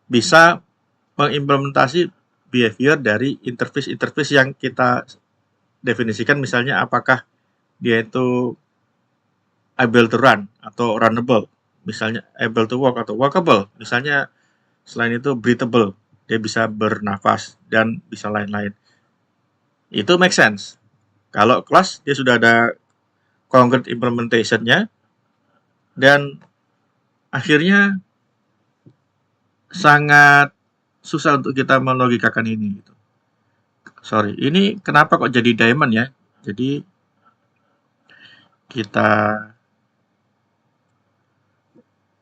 bisa mengimplementasi behavior dari interface-interface yang kita definisikan, misalnya apakah dia itu able to run atau runnable, misalnya able to walk atau walkable, misalnya Selain itu breathable, dia bisa bernafas dan bisa lain-lain. Itu make sense. Kalau kelas dia sudah ada concrete implementation-nya dan akhirnya sangat susah untuk kita melogikakan ini gitu. Sorry, ini kenapa kok jadi diamond ya? Jadi kita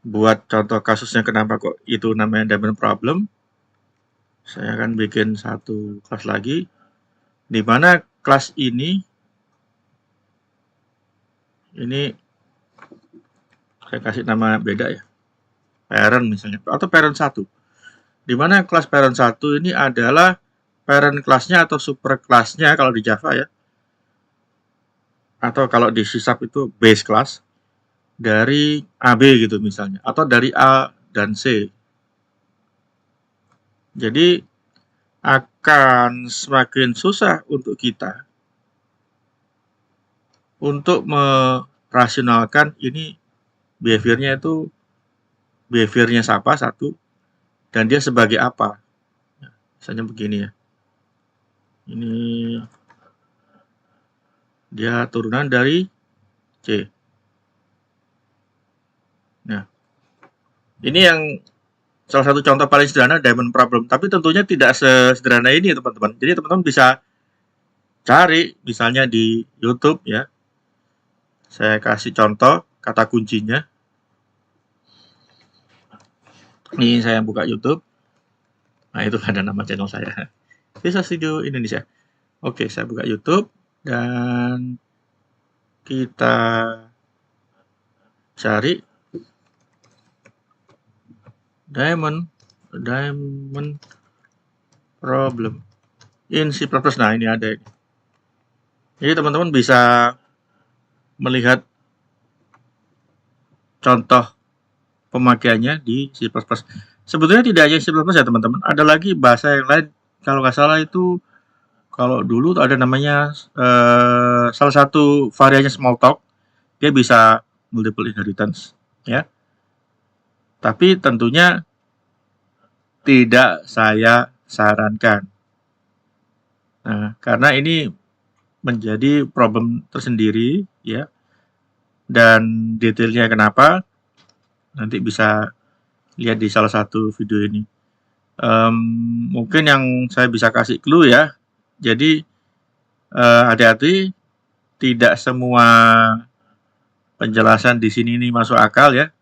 buat contoh kasusnya kenapa kok itu namanya diamond problem. Saya akan bikin satu kelas lagi, di mana kelas ini saya kasih nama beda ya, parent misalnya, atau parent 1. Di mana kelas parent 1 ini adalah parent kelasnya atau super kelasnya kalau di Java ya, atau kalau di C# itu base class dari AB gitu misalnya, atau dari A dan C. Jadi akan semakin susah untuk kita untuk merasionalkan ini behaviornya itu behaviornya siapa satu dan dia sebagai apa. Misalnya begini ya. Ini dia turunan dari C. Nah, ini yang salah satu contoh paling sederhana diamond problem, tapi tentunya tidak sesederhana ini ya teman-teman. Jadi teman-teman bisa cari misalnya di YouTube ya. Saya kasih contoh kata kuncinya. Ini saya buka YouTube. Nah, itu ada nama channel saya. Visual Studio Indonesia. Oke, saya buka YouTube dan kita cari diamond problem in C++. Nah, ini ada ini. Jadi teman-teman bisa melihat contoh pemakaiannya di C++. Sebetulnya tidak hanya C++ ya teman-teman. Ada lagi bahasa yang lain. Kalau nggak salah itu, kalau dulu ada namanya salah satu variannya Smalltalk. Dia bisa multiple inheritance, ya. Tapi tentunya tidak saya sarankan. Nah, karena ini menjadi problem tersendiri, ya. Dan detailnya kenapa nanti bisa lihat di salah satu video ini. Mungkin yang saya bisa kasih clue ya. Jadi hati-hati, tidak semua penjelasan di sini ini masuk akal ya.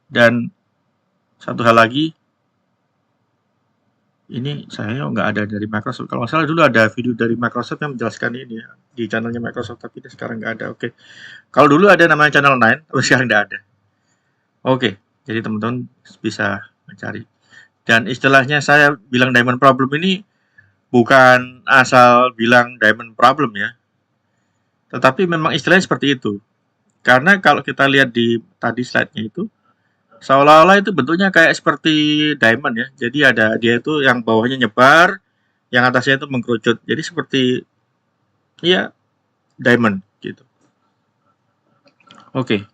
Dan satu hal lagi, ini saya nggak ada dari Microsoft. Kalau nggak salah dulu ada video dari Microsoft yang menjelaskan ini ya, di channelnya Microsoft, tapi sekarang nggak ada. Oke. Kalau dulu ada namanya channel 9, tapi sekarang nggak ada. Oke, jadi teman-teman bisa mencari. Dan istilahnya saya bilang diamond problem ini bukan asal bilang diamond problem ya, tetapi memang istilahnya seperti itu. Karena kalau kita lihat di tadi slide-nya itu, seolah-olah itu bentuknya kayak seperti diamond ya. Jadi ada dia itu yang bawahnya nyebar, yang atasnya itu mengkerucut. Jadi seperti ya diamond gitu. Oke.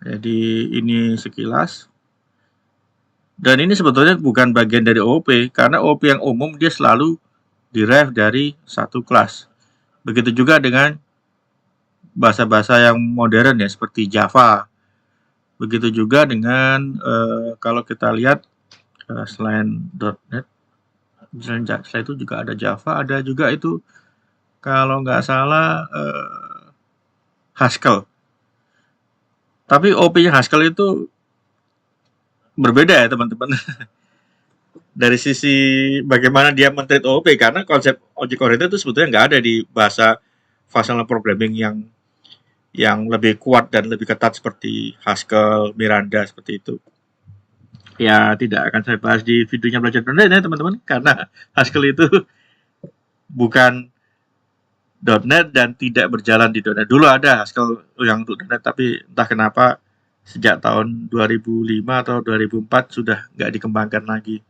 Jadi ini sekilas. Dan ini sebetulnya bukan bagian dari OOP karena OOP yang umum dia selalu derive dari satu kelas. Begitu juga dengan bahasa-bahasa yang modern ya seperti Java. Begitu juga dengan kalau kita lihat selain .NET, misalnya selain itu juga ada Java, ada juga itu kalau nggak salah Haskell. Tapi OP-nya Haskell itu berbeda ya teman-teman. Dari sisi bagaimana dia men-treat OOP, karena konsep object oriented itu sebetulnya nggak ada di bahasa functional programming yang lebih kuat dan lebih ketat seperti Haskell, Miranda seperti itu. Ya tidak akan saya bahas di videonya belajar .NET ya teman-teman, karena Haskell itu bukan .NET dan tidak berjalan di .NET. Dulu ada Haskell yang untuk .NET, tapi entah kenapa sejak tahun 2005 atau 2004 sudah nggak dikembangkan lagi.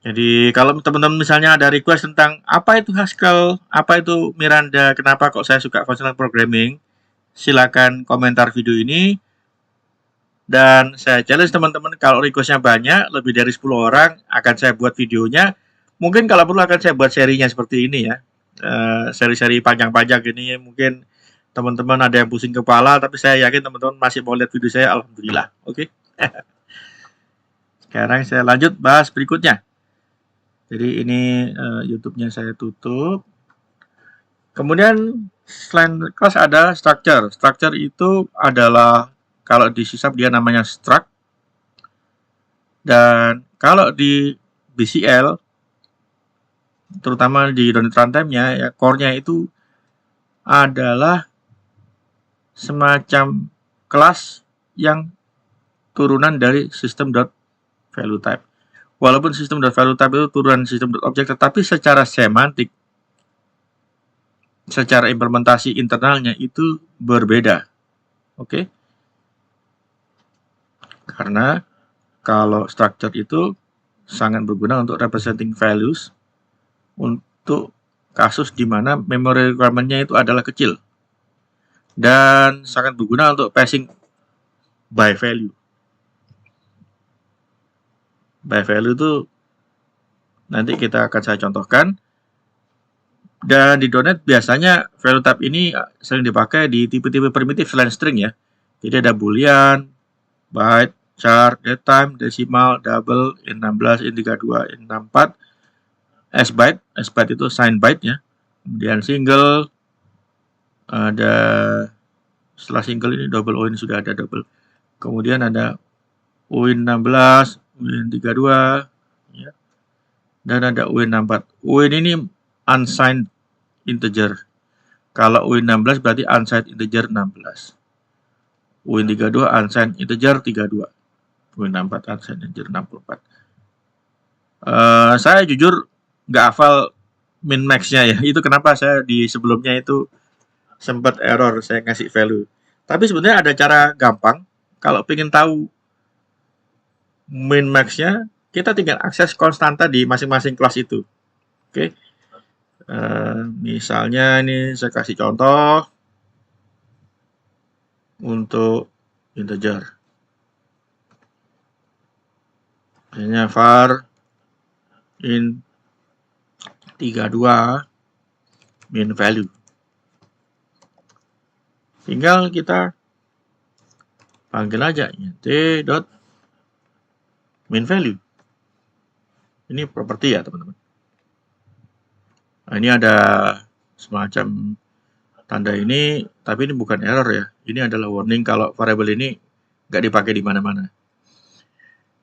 Jadi kalau teman-teman misalnya ada request tentang apa itu Haskell, apa itu Miranda, kenapa kok saya suka functional programming, silakan komentar video ini. Dan saya challenge teman-teman, kalau requestnya banyak, lebih dari 10 orang, akan saya buat videonya. Mungkin kalau perlu akan saya buat serinya seperti ini ya. Seri-seri panjang-panjang ini mungkin teman-teman ada yang pusing kepala, tapi saya yakin teman-teman masih mau lihat video saya, alhamdulillah. Oke. Sekarang saya lanjut bahas berikutnya. Jadi ini YouTube-nya saya tutup. Kemudian selain kelas ada structure. Structure itu adalah kalau di C# dia namanya struct. Dan kalau di BCL, terutama di .NET Runtime-nya, ya, core-nya itu adalah semacam kelas yang turunan dari system.valueType. Walaupun system.valueType itu turunan system.object, tetapi secara semantik, secara implementasi internalnya itu berbeda. Oke? Karena kalau structure itu sangat berguna untuk representing values untuk kasus di mana memory requirement-nya itu adalah kecil. Dan sangat berguna untuk passing by value. By value itu nanti kita akan saya contohkan. Dan di .NET biasanya value type ini sering dipakai di tipe-tipe primitif selain string ya. Jadi ada boolean, byte, char, datetime, decimal, double, int16, int32, int64, sbyte. Sbyte itu sign byte ya. Kemudian single, ada setelah single ini double, ini sudah ada double. Kemudian ada uint16, uint32, ya. Dan ada uint64. Uint ini unsigned integer. Kalau uint16 berarti unsigned integer 16. uint32 unsigned integer 32. uint64 unsigned integer 64. Saya jujur nggak hafal min max-nya ya. Itu kenapa saya di sebelumnya itu sempat error saya ngasih value. Tapi sebenarnya ada cara gampang. Kalau pengen tahu min max-nya, kita tinggal akses konstanta di masing-masing kelas itu. Oke. Misalnya ini saya kasih contoh untuk integer. Misalnya var int 32 min value. Tinggal kita panggil aja t dot min value. Ini properti ya teman-teman. Nah, ini ada semacam tanda ini, tapi ini bukan error ya. Ini adalah warning kalau variabel ini nggak dipakai di mana-mana.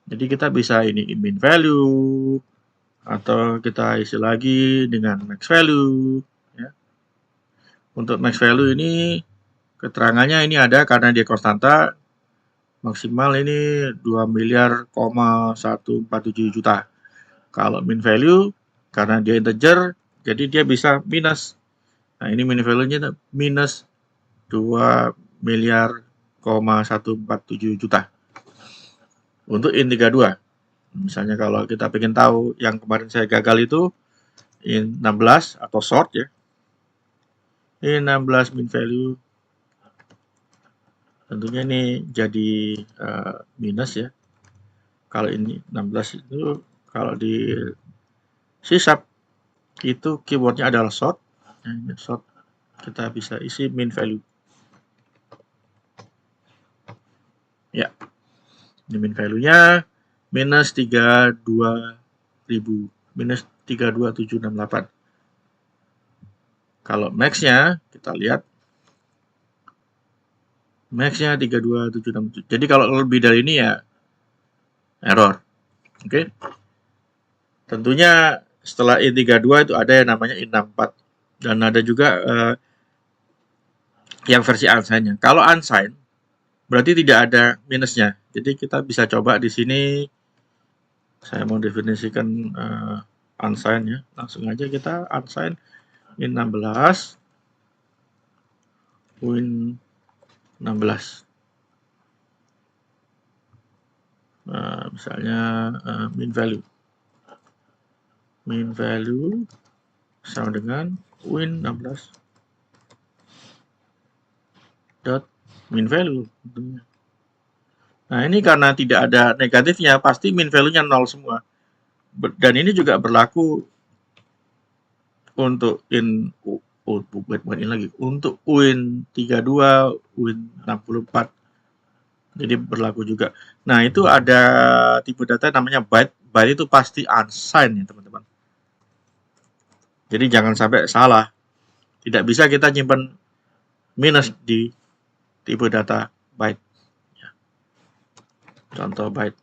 Jadi kita bisa ini min value, atau kita isi lagi dengan max value. Ya. Untuk max value ini keterangannya ini ada karena dia konstanta, maksimal ini 2 miliar, 147 juta. Kalau min value, karena dia integer, jadi dia bisa minus. Nah ini min value-nya minus 2 miliar, 147 juta. Untuk int 32. Misalnya kalau kita pengen tahu yang kemarin saya gagal itu int 16 atau sort ya. Int 16 min value. Tentunya ini jadi minus ya. Kalau ini 16 itu kalau di C# itu keywordnya adalah sort. Nah, sort kita bisa isi min value. Ya. Ini min value-nya minus 32.000, minus 32768. Kalau max-nya kita lihat max-nya 32767. Jadi kalau lebih dari ini ya error. Oke. Tentunya setelah int32 itu ada yang namanya int64 dan ada juga yang versi unsigned-nya. Kalau unsigned berarti tidak ada minusnya. Jadi kita bisa coba di sini. Saya mau definisikan unsigned ya. Langsung aja kita unsigned int 16 win 16. Misalnya min value. Min value sama dengan win 16 dot min value. Nah, ini karena tidak ada negatifnya, pasti min value-nya 0 semua. Dan ini juga berlaku untuk bukan ini lagi, untuk UIN 32, UIN 64. Jadi berlaku juga. Nah, itu ada tipe data namanya byte. Byte itu pasti unsigned ya, teman-teman. Jadi jangan sampai salah. Tidak bisa kita nyimpan minus di tipe data byte. Contoh byte.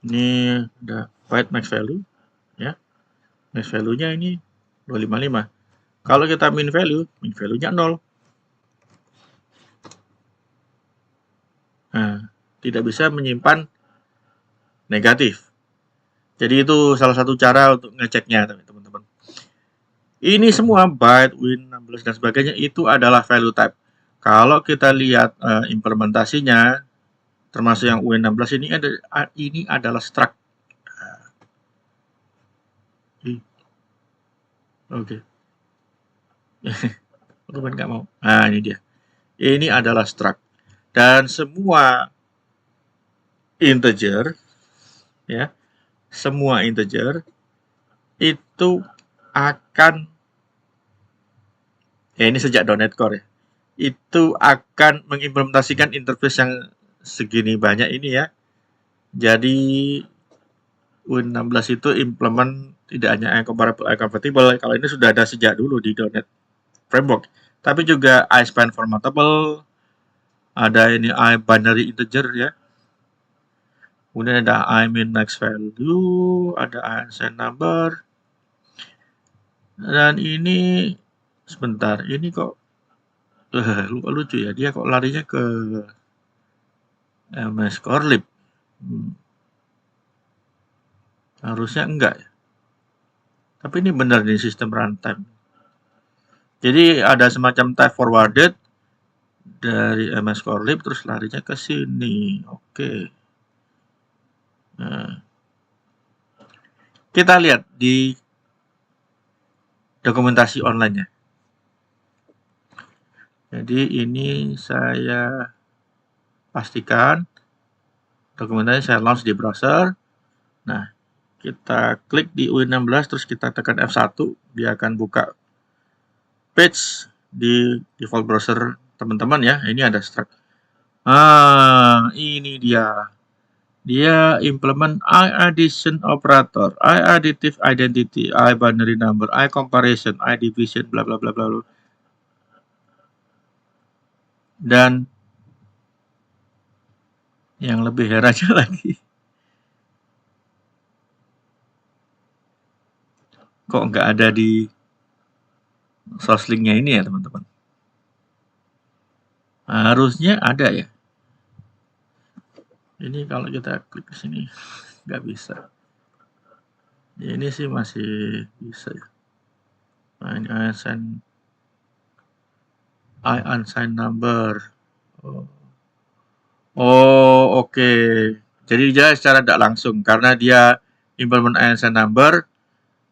Ini ada byte max value, ya. Max value-nya ini 255. Kalau kita min value-nya 0. Nah, tidak bisa menyimpan negatif. Jadi itu salah satu cara untuk ngeceknya, teman-teman. Ini semua byte, win 16 dan sebagainya itu adalah value type. Kalau kita lihat implementasinya, termasuk yang win 16 ini adalah struct. Oke. Ruben nggak mau. Nah, ini dia. Ini adalah struct. Dan semua integer, ya, semua integer itu akan, ya ini sejak .NET Core ya, itu akan mengimplementasikan interface yang segini banyak ini ya. Jadi Win16 itu implement tidak hanya comparable, compatible. Kalau ini sudah ada sejak dulu di .NET Framework. Tapi juga iSpan formatable, ada ini binary integer ya. Kemudian ada min max value, ada unsigned number. Dan ini sebentar, ini kok lucu ya, dia kok larinya ke MS Core Lib. Harusnya enggak ya. Tapi ini benar di sistem runtime. Jadi ada semacam type forwarded dari MS Core Lib terus larinya ke sini. Oke. Nah, kita lihat di dokumentasi online-nya. Jadi ini saya pastikan dokumentasi saya launch di browser. Nah, kita klik di Win16 terus kita tekan F1, dia akan buka page di default browser teman-teman ya. Ini ada struct. Ini dia. Dia implement I addition operator, I additive identity, I binary number, I comparison, I division, bla bla bla bla. Dan yang lebih herannya lagi, kok nggak ada di source link-nya ini ya teman-teman. Harusnya ada ya. Ini kalau kita klik ke sini nggak bisa. Ya, ini sih masih bisa ya. Nah, ini unsigned number. Oke. Jadi dia secara tidak langsung karena dia implement unsigned number,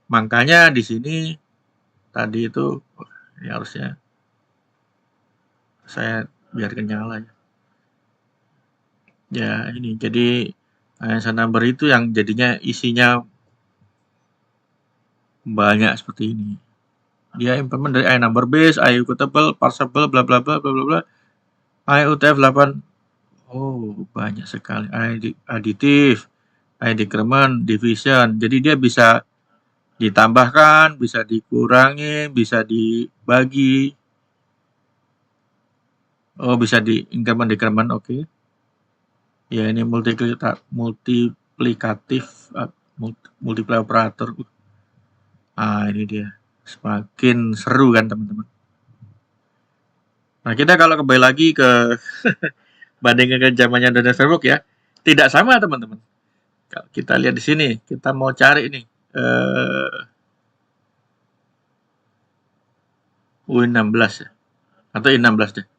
makanya di sini tadi itu ini harusnya saya biarkan nyala ya. Ya ini jadi unsigned number itu yang jadinya isinya banyak seperti ini. Dia implement dari number base, iEquitable, parsable, bla bla bla bla bla bla. IUTF-8. Oh, banyak sekali. Additive, decrement, division. Jadi dia bisa ditambahkan, bisa dikurangi, bisa dibagi. Oh, bisa di increment, decrement, oke. Ya, ini multiplikatif, multiply operator. Ini dia. Semakin seru kan, teman-teman. Nah, kita kalau kembali lagi ke bandingkan ke zamannya .NET Framework ya, tidak sama, teman-teman. Kalau kita lihat di sini, kita mau cari ini Win16 ya. Atau i16 deh.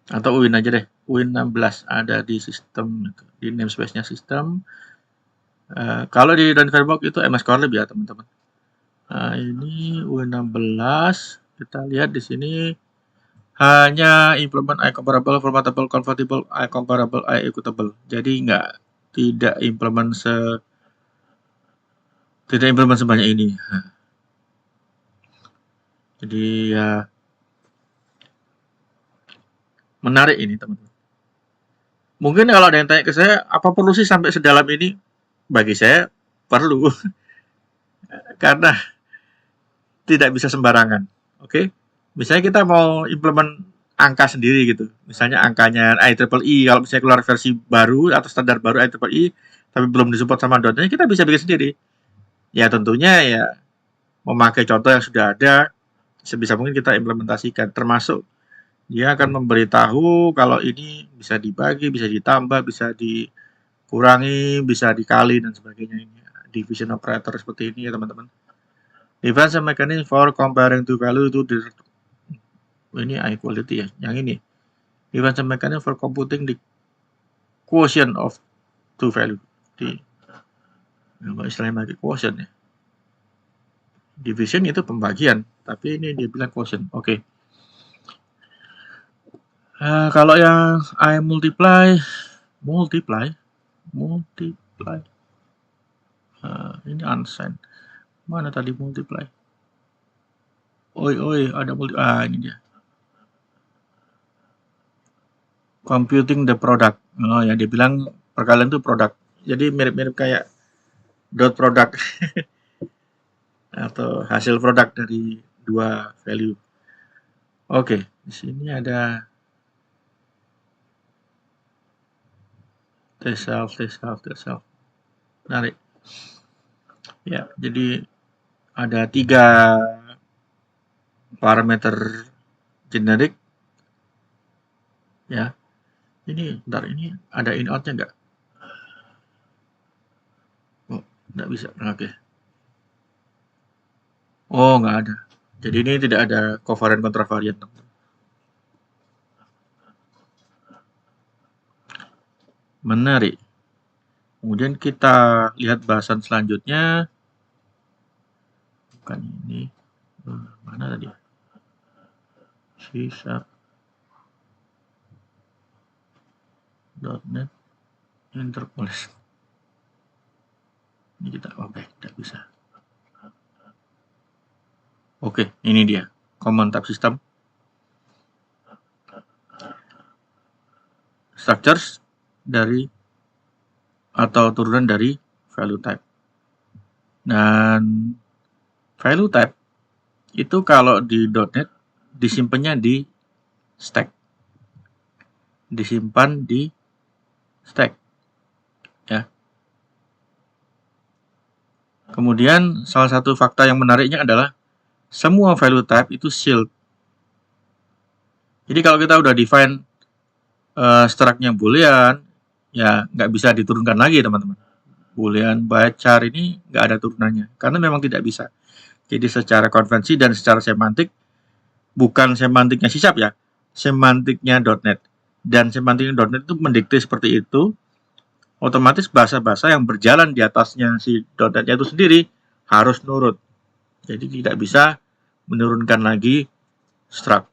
Atau Win aja deh. Win16 ada di sistem, di namespace-nya sistem. Kalau di .NET Framework itu MS Core Lib ya, teman-teman. Ini Win16. Kita lihat di sini hanya implement I comparable, formatable, convertible, I comparable, I equitable. Jadi tidak implement sebanyak ini. Jadi ya menarik ini teman-teman. Mungkin kalau ada yang tanya ke saya, apa perlu sih sampai sedalam ini? Bagi saya perlu, karena tidak bisa sembarangan. Oke, misalnya kita mau implement angka sendiri gitu, misalnya angkanya IEEE, kalau misalnya keluar versi baru atau standar baru IEEE, tapi belum disupport sama .NET, kita bisa bikin sendiri. Ya tentunya ya memakai contoh yang sudah ada, sebisa mungkin kita implementasikan, termasuk dia akan memberitahu kalau ini bisa dibagi, bisa ditambah, bisa dikurangi, bisa dikali dan sebagainya. Ini division operator seperti ini ya teman-teman. Difference mechanism for comparing two value to the ini inequality ya, yang ini. Difference mechanism for computing the quotient of two value. Istilahnya lagi quotient ya. Division itu pembagian, tapi ini dia bilang quotient. Oke. Kalau yang I multiply. Ini unsigned. Mana tadi multiply? Oi, ada multiply. Ini dia. Computing the product. Oh ya, dia bilang perkalian itu produk. Jadi mirip-mirip kayak dot product atau hasil produk dari dua value. Oke, di sini ada test self. Menarik. Ya, jadi ada 3 parameter generik. Ya, ini bentar, ini ada in out-nya nggak? Oh, nggak bisa. Oke. Oh, nggak ada. Jadi ini tidak ada covariant kontravariant. Menarik. Kemudian kita lihat bahasan selanjutnya. Bukan ini. Mana tadi? C# .NET Interpolation. Ini kita tidak bisa. Oke, ini dia. Common Type System. Structures dari atau turunan dari value type. Dan value type itu kalau di .NET disimpannya di stack. Disimpan di stack. Ya. Kemudian salah satu fakta yang menariknya adalah semua value type itu sealed. Jadi kalau kita udah define struct-nya boolean, ya nggak bisa diturunkan lagi teman-teman. Boolean, byte, char ini nggak ada turunannya, karena memang tidak bisa. Jadi secara konvensi dan secara semantik, bukan semantiknya C# ya, semantiknya .NET. Dan semantiknya .NET itu mendikte seperti itu, otomatis bahasa-bahasa yang berjalan di atasnya si .NET itu sendiri harus nurut. Jadi tidak bisa menurunkan lagi struct.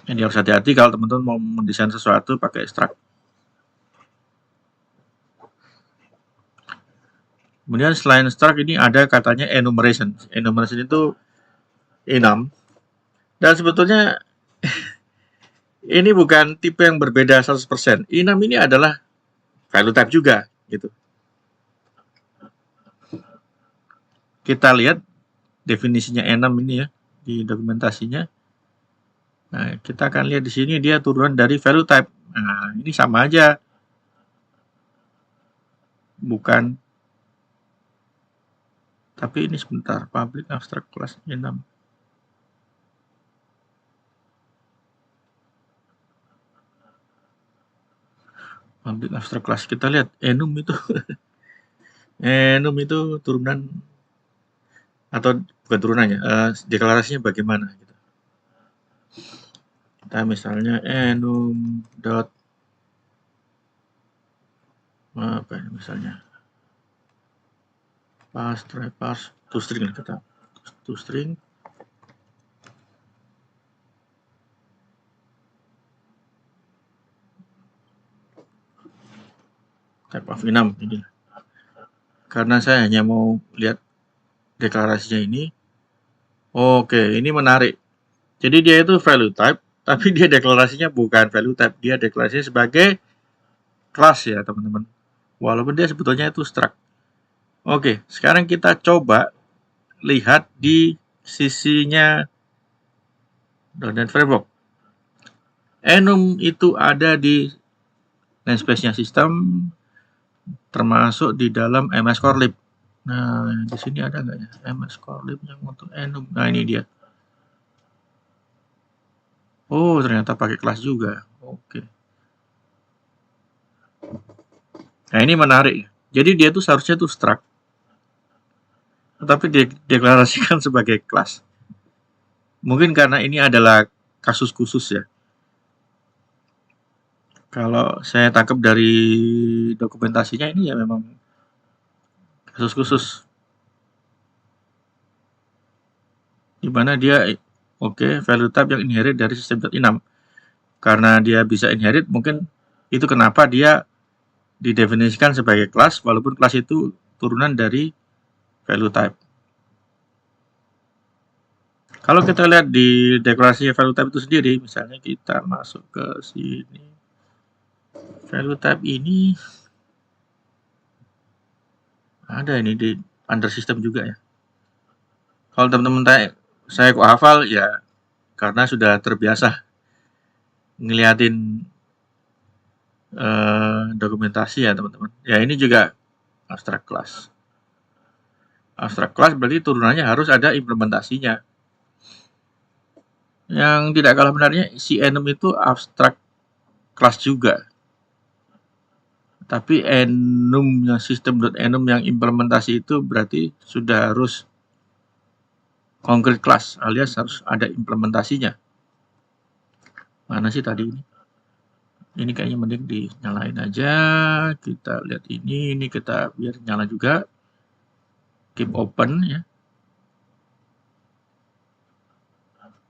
Jadi harus hati-hati kalau teman-teman mau mendesain sesuatu pakai struct. Kemudian selain struct ini ada katanya enumeration. Enumeration itu enum. Dan sebetulnya ini bukan tipe yang berbeda 100%. Enum ini adalah value type juga gitu. Kita lihat definisinya enum ini ya di dokumentasinya. Nah, kita akan lihat di sini dia turunan dari value type. Nah, ini sama aja. Bukan. Tapi ini sebentar, public abstract class enum. Public abstract class, kita lihat enum itu enum itu turunan atau bukan turunannya, deklarasinya bagaimana gitu. Kita misalnya enum dot apa ini misalnya parse toString kita toString type of enum ini. Karena saya hanya mau lihat deklarasinya ini. Oke, ini menarik. Jadi dia itu value type, tapi dia deklarasinya bukan value type, dia deklarasinya sebagai kelas ya teman-teman. Walaupun dia sebetulnya itu struct. Oke, sekarang kita coba lihat di sisinya .NET Framework. Enum itu ada di namespace-nya sistem, termasuk di dalam MS Core Lib. Nah, di sini ada nggak ya MS Core Lib yang untuk enum? Nah, ini dia. Oh, ternyata pakai kelas juga. Oke. Nah, ini menarik. Jadi dia tuh seharusnya tuh struct, tetapi dideklarasikan sebagai kelas. Mungkin karena ini adalah kasus khusus ya. Kalau saya tangkap dari dokumentasinya ini ya memang kasus khusus. Di mana dia value type yang inherit dari system.enum. Karena dia bisa inherit, mungkin itu kenapa dia didefinisikan sebagai kelas, walaupun kelas itu turunan dari value type. Kalau kita lihat di deklarasi value type itu sendiri, misalnya kita masuk ke sini, value type ini ada ini di under system juga ya. Kalau teman-teman tanya, saya kok hafal ya karena sudah terbiasa ngeliatin dokumentasi ya teman-teman. Ya ini juga abstract class. Abstract class berarti turunannya harus ada implementasinya. Yang tidak kalah benarnya, si enum itu abstract class juga. Tapi enum-nya system.enum yang implementasi itu berarti sudah harus concrete class, alias harus ada implementasinya. Mana sih tadi ini? Ini kayaknya mending dinyalain aja. Kita lihat ini kita biar nyala juga. Keep open ya.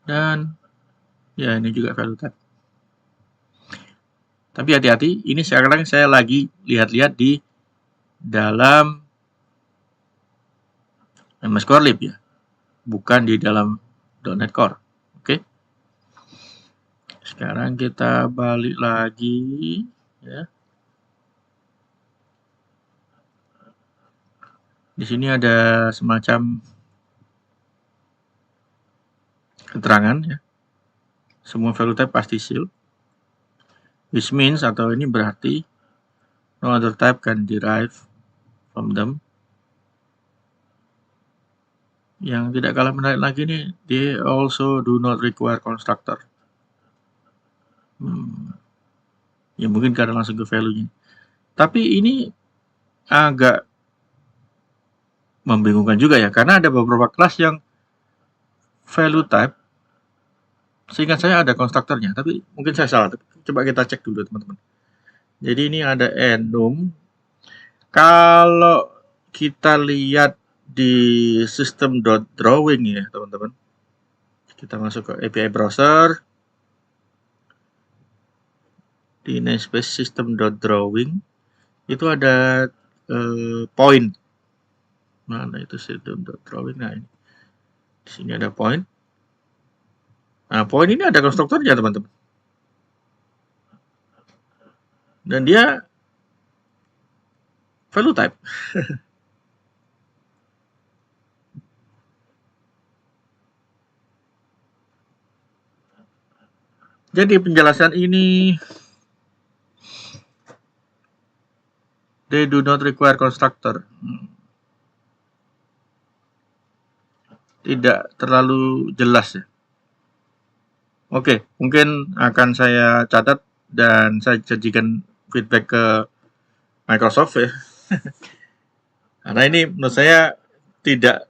Dan ya ini juga value type. Tapi hati-hati, ini sekarang saya lagi lihat-lihat di dalam MS Core Lib ya, bukan di dalam .NET Core. Oke. Sekarang kita balik lagi ya. Di sini ada semacam keterangan ya. Semua value type pasti seal. Which means atau ini berarti no other type can derive from them. Yang tidak kalah menarik lagi nih, they also do not require constructor. Ya mungkin karena langsung ke value-nya. Tapi ini agak membingungkan juga ya, karena ada beberapa kelas yang value type, seingat saya ada konstruktornya, tapi mungkin saya salah. Coba kita cek dulu teman-teman. Jadi ini ada enum. Kalau kita lihat di system.drawing ya teman-teman, kita masuk ke API browser, di namespace system.drawing itu ada point. Mana itu system.drawing? Nah ini di sini ada point. Nah point ini ada konstruktornya teman-teman, dan dia value type. Jadi penjelasan ini, they do not require constructor. Tidak terlalu jelas ya. Oke, mungkin akan saya catat dan saya janjikan feedback ke Microsoft ya. Karena ini menurut saya tidak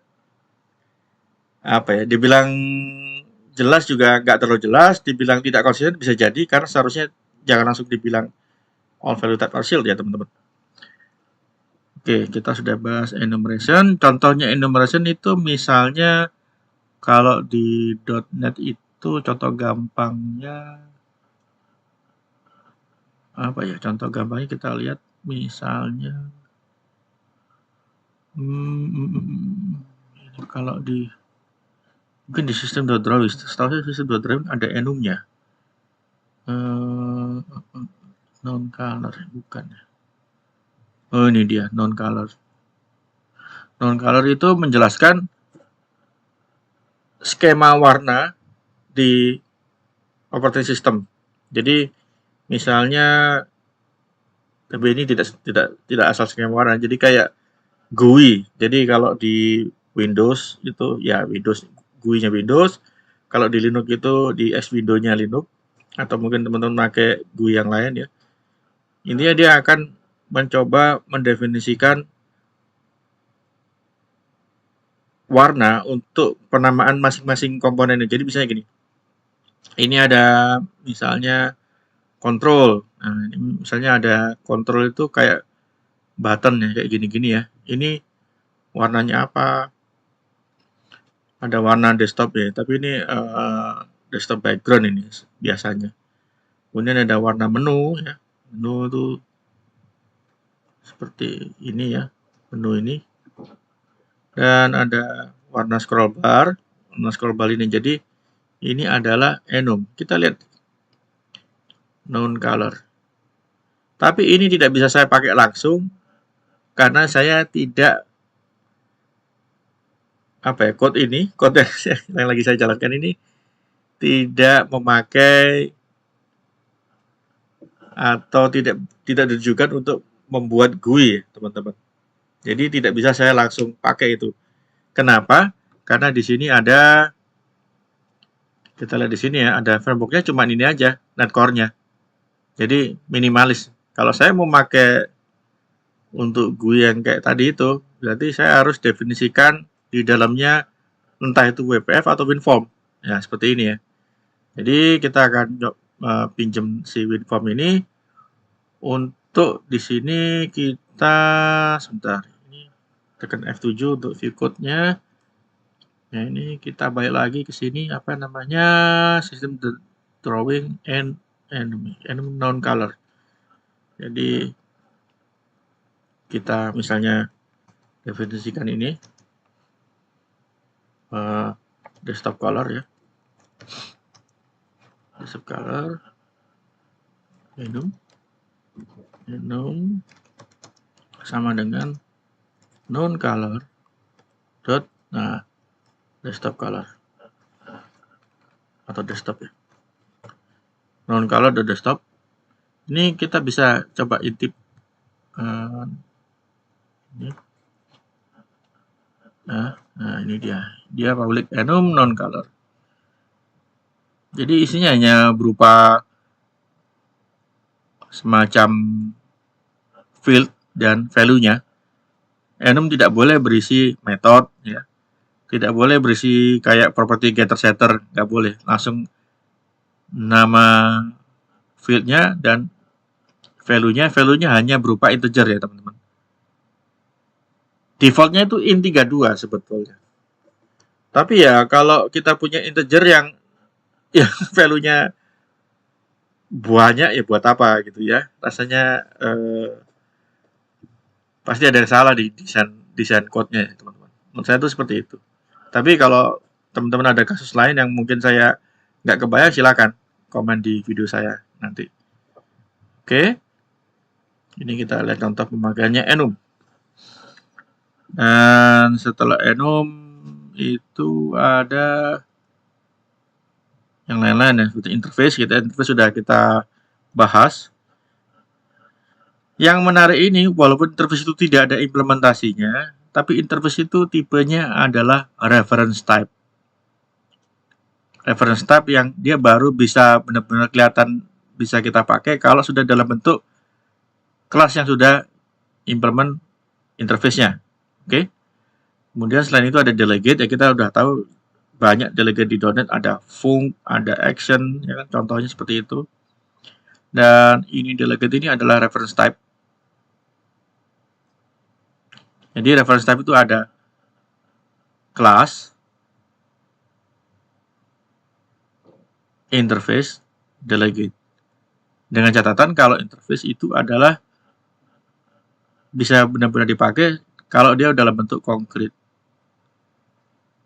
dibilang jelas juga nggak terlalu jelas, dibilang tidak konsisten bisa jadi, karena seharusnya jangan langsung dibilang all value type are sealed ya teman-teman. Oke, kita sudah bahas enumeration. Contohnya enumeration itu misalnya kalau di .NET itu contoh gampangnya apa ya? Contoh gampangnya kita lihat misalnya ini kalau di mungkin di system.draw, setahu saya system.draw ada enumnya. Non color bukan ya. Oh, ini dia non color. Non color itu menjelaskan skema warna di operating system. Jadi misalnya, tapi ini tidak asal skema warna. Jadi kayak GUI. Jadi kalau di Windows itu ya Windows, GUI-nya Windows. Kalau di Linux itu di X window-nya Linux, atau mungkin teman-teman pakai GUI yang lain ya. Intinya dia akan mencoba mendefinisikan warna untuk penamaan masing-masing komponennya. Jadi misalnya gini, ini ada misalnya kontrol. Nah, ini misalnya ada kontrol itu kayak button ya, kayak gini-gini ya. Ini warnanya apa? Ada warna desktop ya, tapi ini desktop background ini biasanya. Kemudian ada warna menu ya. Menu itu seperti ini ya, menu ini. Dan ada warna scroll bar. Warna scroll bar ini. Jadi ini adalah enum. Kita lihat non color. Tapi ini tidak bisa saya pakai langsung karena saya tidak kode yang lagi saya jalankan ini tidak memakai atau tidak ditujukan untuk membuat GUI, teman-teman. Jadi tidak bisa saya langsung pakai itu. Kenapa? Karena di sini ada, kita lihat di sini ya, ada frameworknya cuma ini aja, netcore-nya. Jadi minimalis. Kalau saya mau pakai untuk GUI yang kayak tadi itu, berarti saya harus definisikan di dalamnya entah itu WPF atau WinForm. Ya, seperti ini ya. Jadi kita akan pinjam si WinForm ini. Untuk di sini kita sebentar, ini tekan F7 untuk view code-nya. Nah, ini kita balik lagi ke sini, apa namanya, system drawing and non color. Jadi kita misalnya definisikan ini desktop color ya, desktop color enum sama dengan non color dot, nah, desktop color atau desktop ya, non color dot desktop. Ini kita bisa coba intip ini. Nah, ini dia public enum non color. Jadi isinya hanya berupa semacam field dan value-nya. Enum tidak boleh berisi method ya. Tidak boleh berisi kayak property getter setter, nggak boleh. Langsung nama field-nya dan value-nya hanya berupa integer ya, teman-teman. Default-nya itu int32 sebetulnya. Tapi ya kalau kita punya integer yang value-nya banyak ya buat apa gitu ya. Rasanya pasti ada yang salah di desain code-nya ya, teman-teman. Menurut saya itu seperti itu. Tapi kalau teman-teman ada kasus lain yang mungkin saya nggak kebayang, silakan komen di video saya nanti. Oke. Ini kita lihat contoh pemakaiannya enum. Dan setelah enum itu ada yang lain-lain ya, seperti interface. Interface sudah kita bahas. Yang menarik ini, walaupun interface itu tidak ada implementasinya, tapi interface itu tipenya adalah reference type. Reference type yang dia baru bisa benar-benar kelihatan bisa kita pakai kalau sudah dalam bentuk kelas yang sudah implement interface-nya. Oke. Kemudian selain itu ada delegate, ya kita udah tahu banyak delegate di .NET, ada func, ada action, ya kan, contohnya seperti itu. Dan ini delegate ini adalah reference type. Jadi reference type itu ada class, interface, delegate. Dengan catatan kalau interface itu adalah bisa benar-benar dipakai kalau dia dalam bentuk konkret.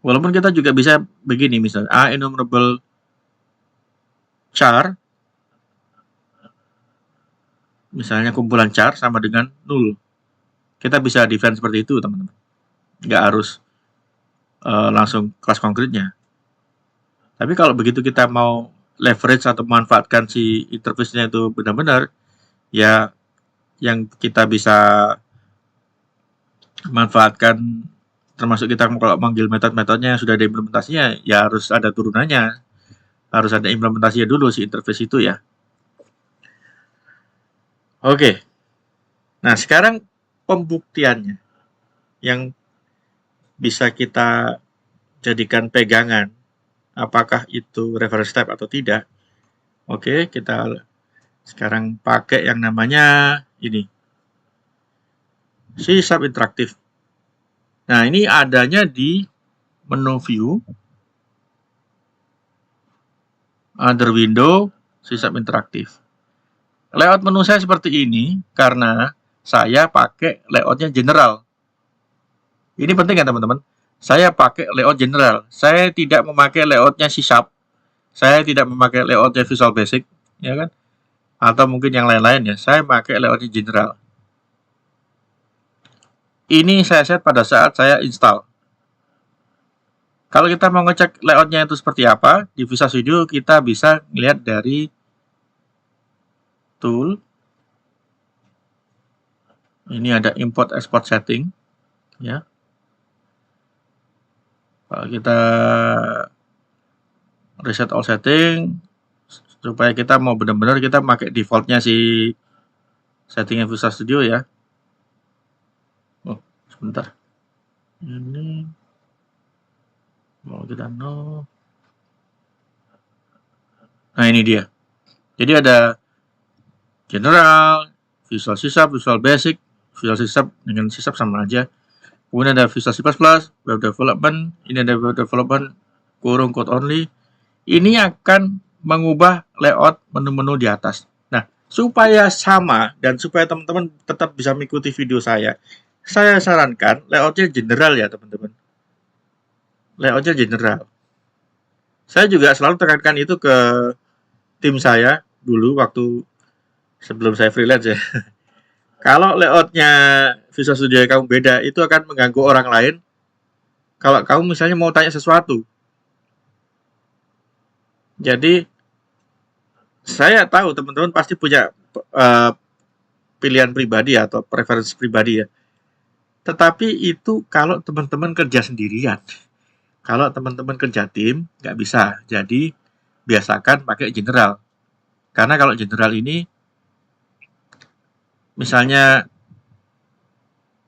Walaupun kita juga bisa begini, misalnya A enumerable char, misalnya kumpulan char sama dengan 0. Kita bisa define seperti itu, teman-teman. Nggak harus langsung kelas konkretnya. Tapi kalau begitu kita mau leverage atau memanfaatkan si interface-nya itu benar-benar, ya yang kita bisa manfaatkan, termasuk kita kalau manggil metode-metodenya yang sudah ada implementasinya, ya harus ada turunannya, harus ada implementasinya dulu si interface itu ya. Oke, nah sekarang pembuktiannya yang bisa kita jadikan pegangan, apakah itu reference type atau tidak. Oke, kita sekarang pakai yang namanya ini, C# interaktif. Nah, ini adanya di menu view, other window, C# interaktif. Layout menu saya seperti ini karena saya pakai layoutnya general. Ini penting ya teman-teman. Saya pakai layout general. Saya tidak memakai layoutnya C#. Saya tidak memakai layoutnya Visual Basic, ya kan? Atau mungkin yang lain-lain ya. Saya pakai layoutnya general. Ini saya set pada saat saya install. Kalau kita mau ngecek layoutnya itu seperti apa, di Visual Studio kita bisa melihat dari tool. Ini ada import export setting, ya. Kalau kita reset all setting, supaya kita mau benar-benar kita pakai defaultnya si settingnya Visual Studio ya. Oh, sebentar. Ini mau kita no. Nah, ini dia. Jadi ada general, Visual C#, Visual Basic, Visual C# dengan C# sama aja. Kemudian ada Visual C++, Web Development, ini ada Web Development, kurung code only. Ini akan mengubah layout menu-menu di atas. Nah, supaya sama dan supaya teman-teman tetap bisa mengikuti video saya sarankan layoutnya general ya teman-teman. Layoutnya general. Saya juga selalu tekankan itu ke tim saya dulu waktu sebelum saya freelance ya. Kalau layoutnya Visual Studio kamu beda, itu akan mengganggu orang lain. Kalau kamu misalnya mau tanya sesuatu. Jadi, saya tahu teman-teman pasti punya pilihan pribadi atau preferensi pribadi ya. Tetapi itu kalau teman-teman kerja sendirian. Kalau teman-teman kerja tim, nggak bisa. Jadi, biasakan pakai general. Karena kalau general ini, misalnya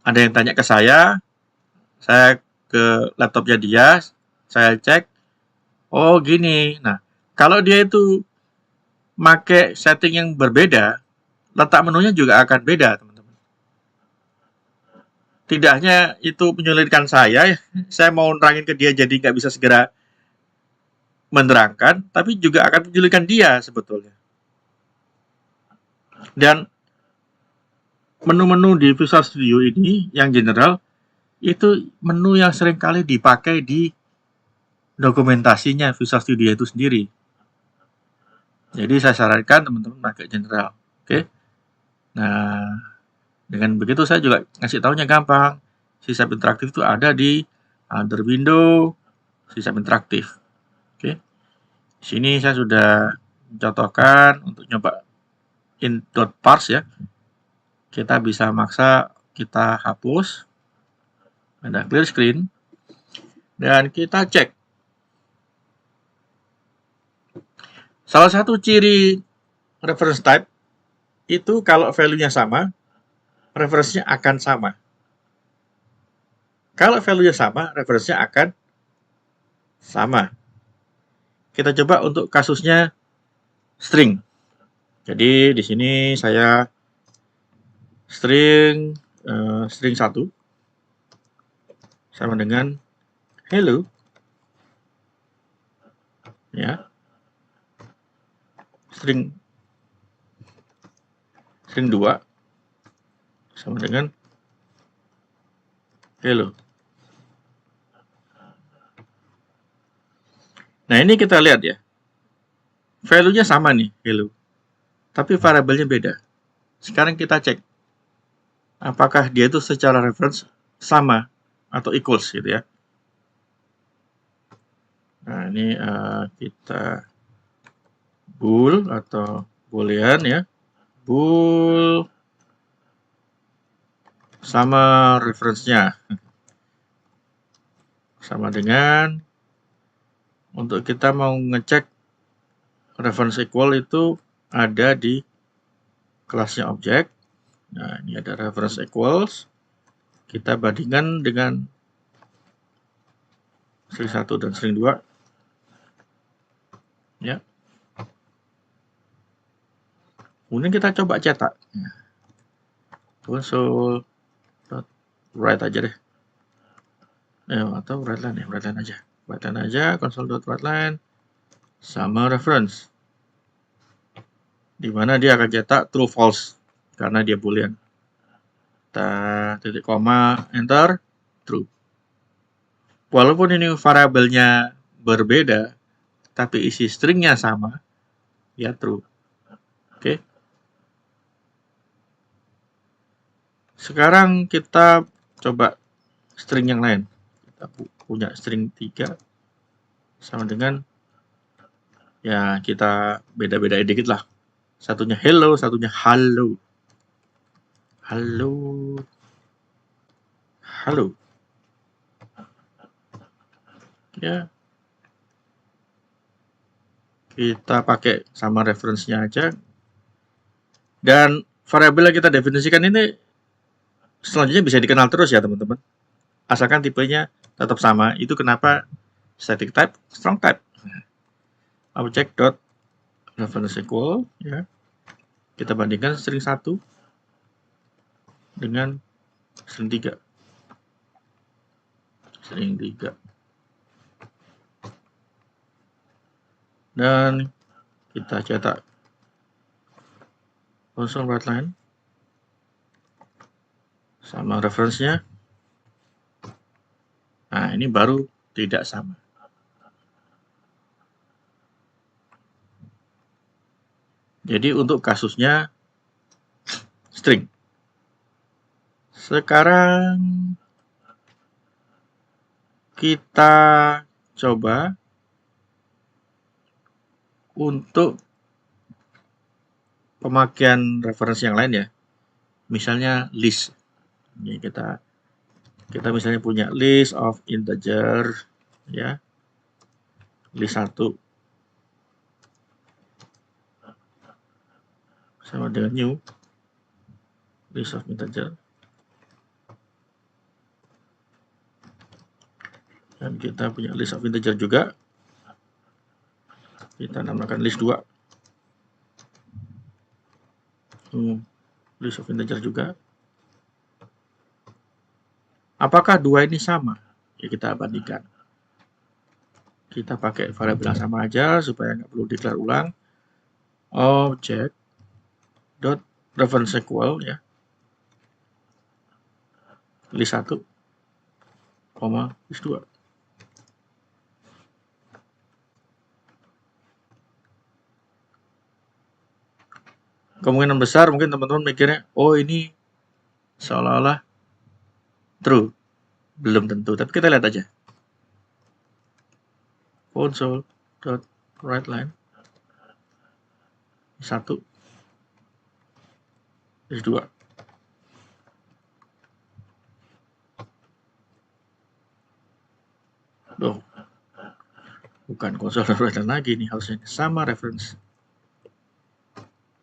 ada yang tanya ke saya ke laptopnya dia, saya cek, oh gini. Nah, kalau dia itu pakai setting yang berbeda, letak menunya juga akan beda, teman-teman. Tidak hanya itu menyulitkan saya mau nerangin ke dia jadi nggak bisa segera menerangkan, tapi juga akan menyulitkan dia sebetulnya. Dan menu-menu di Visual Studio ini yang general itu menu yang sering kali dipakai di dokumentasinya Visual Studio itu sendiri. Jadi saya sarankan teman-teman pakai general. Oke. Nah, dengan begitu saya juga ngasih tahunya gampang. C# interaktif itu ada di other window C# interaktif. Oke. Di sini saya sudah mencontohkan untuk nyoba in.parse ya. Kita bisa maksa kita hapus. Ada clear screen. Dan kita cek. Salah satu ciri reference type itu kalau value-nya sama, reference-nya akan sama. Kalau value-nya sama, reference-nya akan sama. Kita coba untuk kasusnya string. Jadi di sini saya string 1 sama dengan hello. Ya. String 2 sama dengan hello. Nah, ini kita lihat ya. Value-nya sama nih, hello. Tapi variabelnya beda. Sekarang kita cek. Apakah dia itu secara reference sama atau equals gitu ya. Nah, ini kita bool atau boolean ya. Bool sama reference-nya. Sama dengan untuk kita mau ngecek reference equal itu ada di kelasnya objek. Nah, ini ada reference equals. Kita bandingkan dengan string 1 dan string 2. Ya. Kemudian kita coba cetak. Console.write aja deh. Atau writeline ya, writeline aja. Writeline aja, console.writeline sama reference. Di mana dia akan cetak true false karena dia boolean. Kita titik koma, enter, true. Walaupun ini variabelnya berbeda, tapi isi stringnya sama, ya true. Oke. Sekarang kita coba string yang lain. Kita punya string 3 sama dengan, ya kita beda-beda dikit lah. Satunya hello, satunya halo. Halo. Halo. Ya. Kita pakai sama reference-nya aja. Dan variabel yang kita definisikan ini selanjutnya bisa dikenal terus ya teman-teman. Asalkan tipenya tetap sama. Itu kenapa static type, strong type. Object dot reference equal ya. Kita bandingkan string 1 dengan string 3. String 3. Dan kita cetak console writeline sama reference-nya. Nah, ini baru tidak sama. Jadi untuk kasusnya string. Sekarang kita coba untuk pemakaian referensi yang lain ya. Misalnya list. Ini kita misalnya punya list of integer ya. List 1 sama dengan new list of integer. Dan kita punya list of integer juga. Kita namakan list 2. List of integer juga. Apakah dua ini sama? Ya kita bandingkan. Kita pakai variabel yang sama aja supaya nggak perlu declare ulang. Object dot reference equal ya. List 1, list 2. Kemungkinan besar mungkin teman-teman mikirnya, oh ini seolah-olah true. Belum tentu, tapi kita lihat aja. Console.writeline 1, list 2. Loh, bukan console.writeline lagi nih, harusnya sama reference.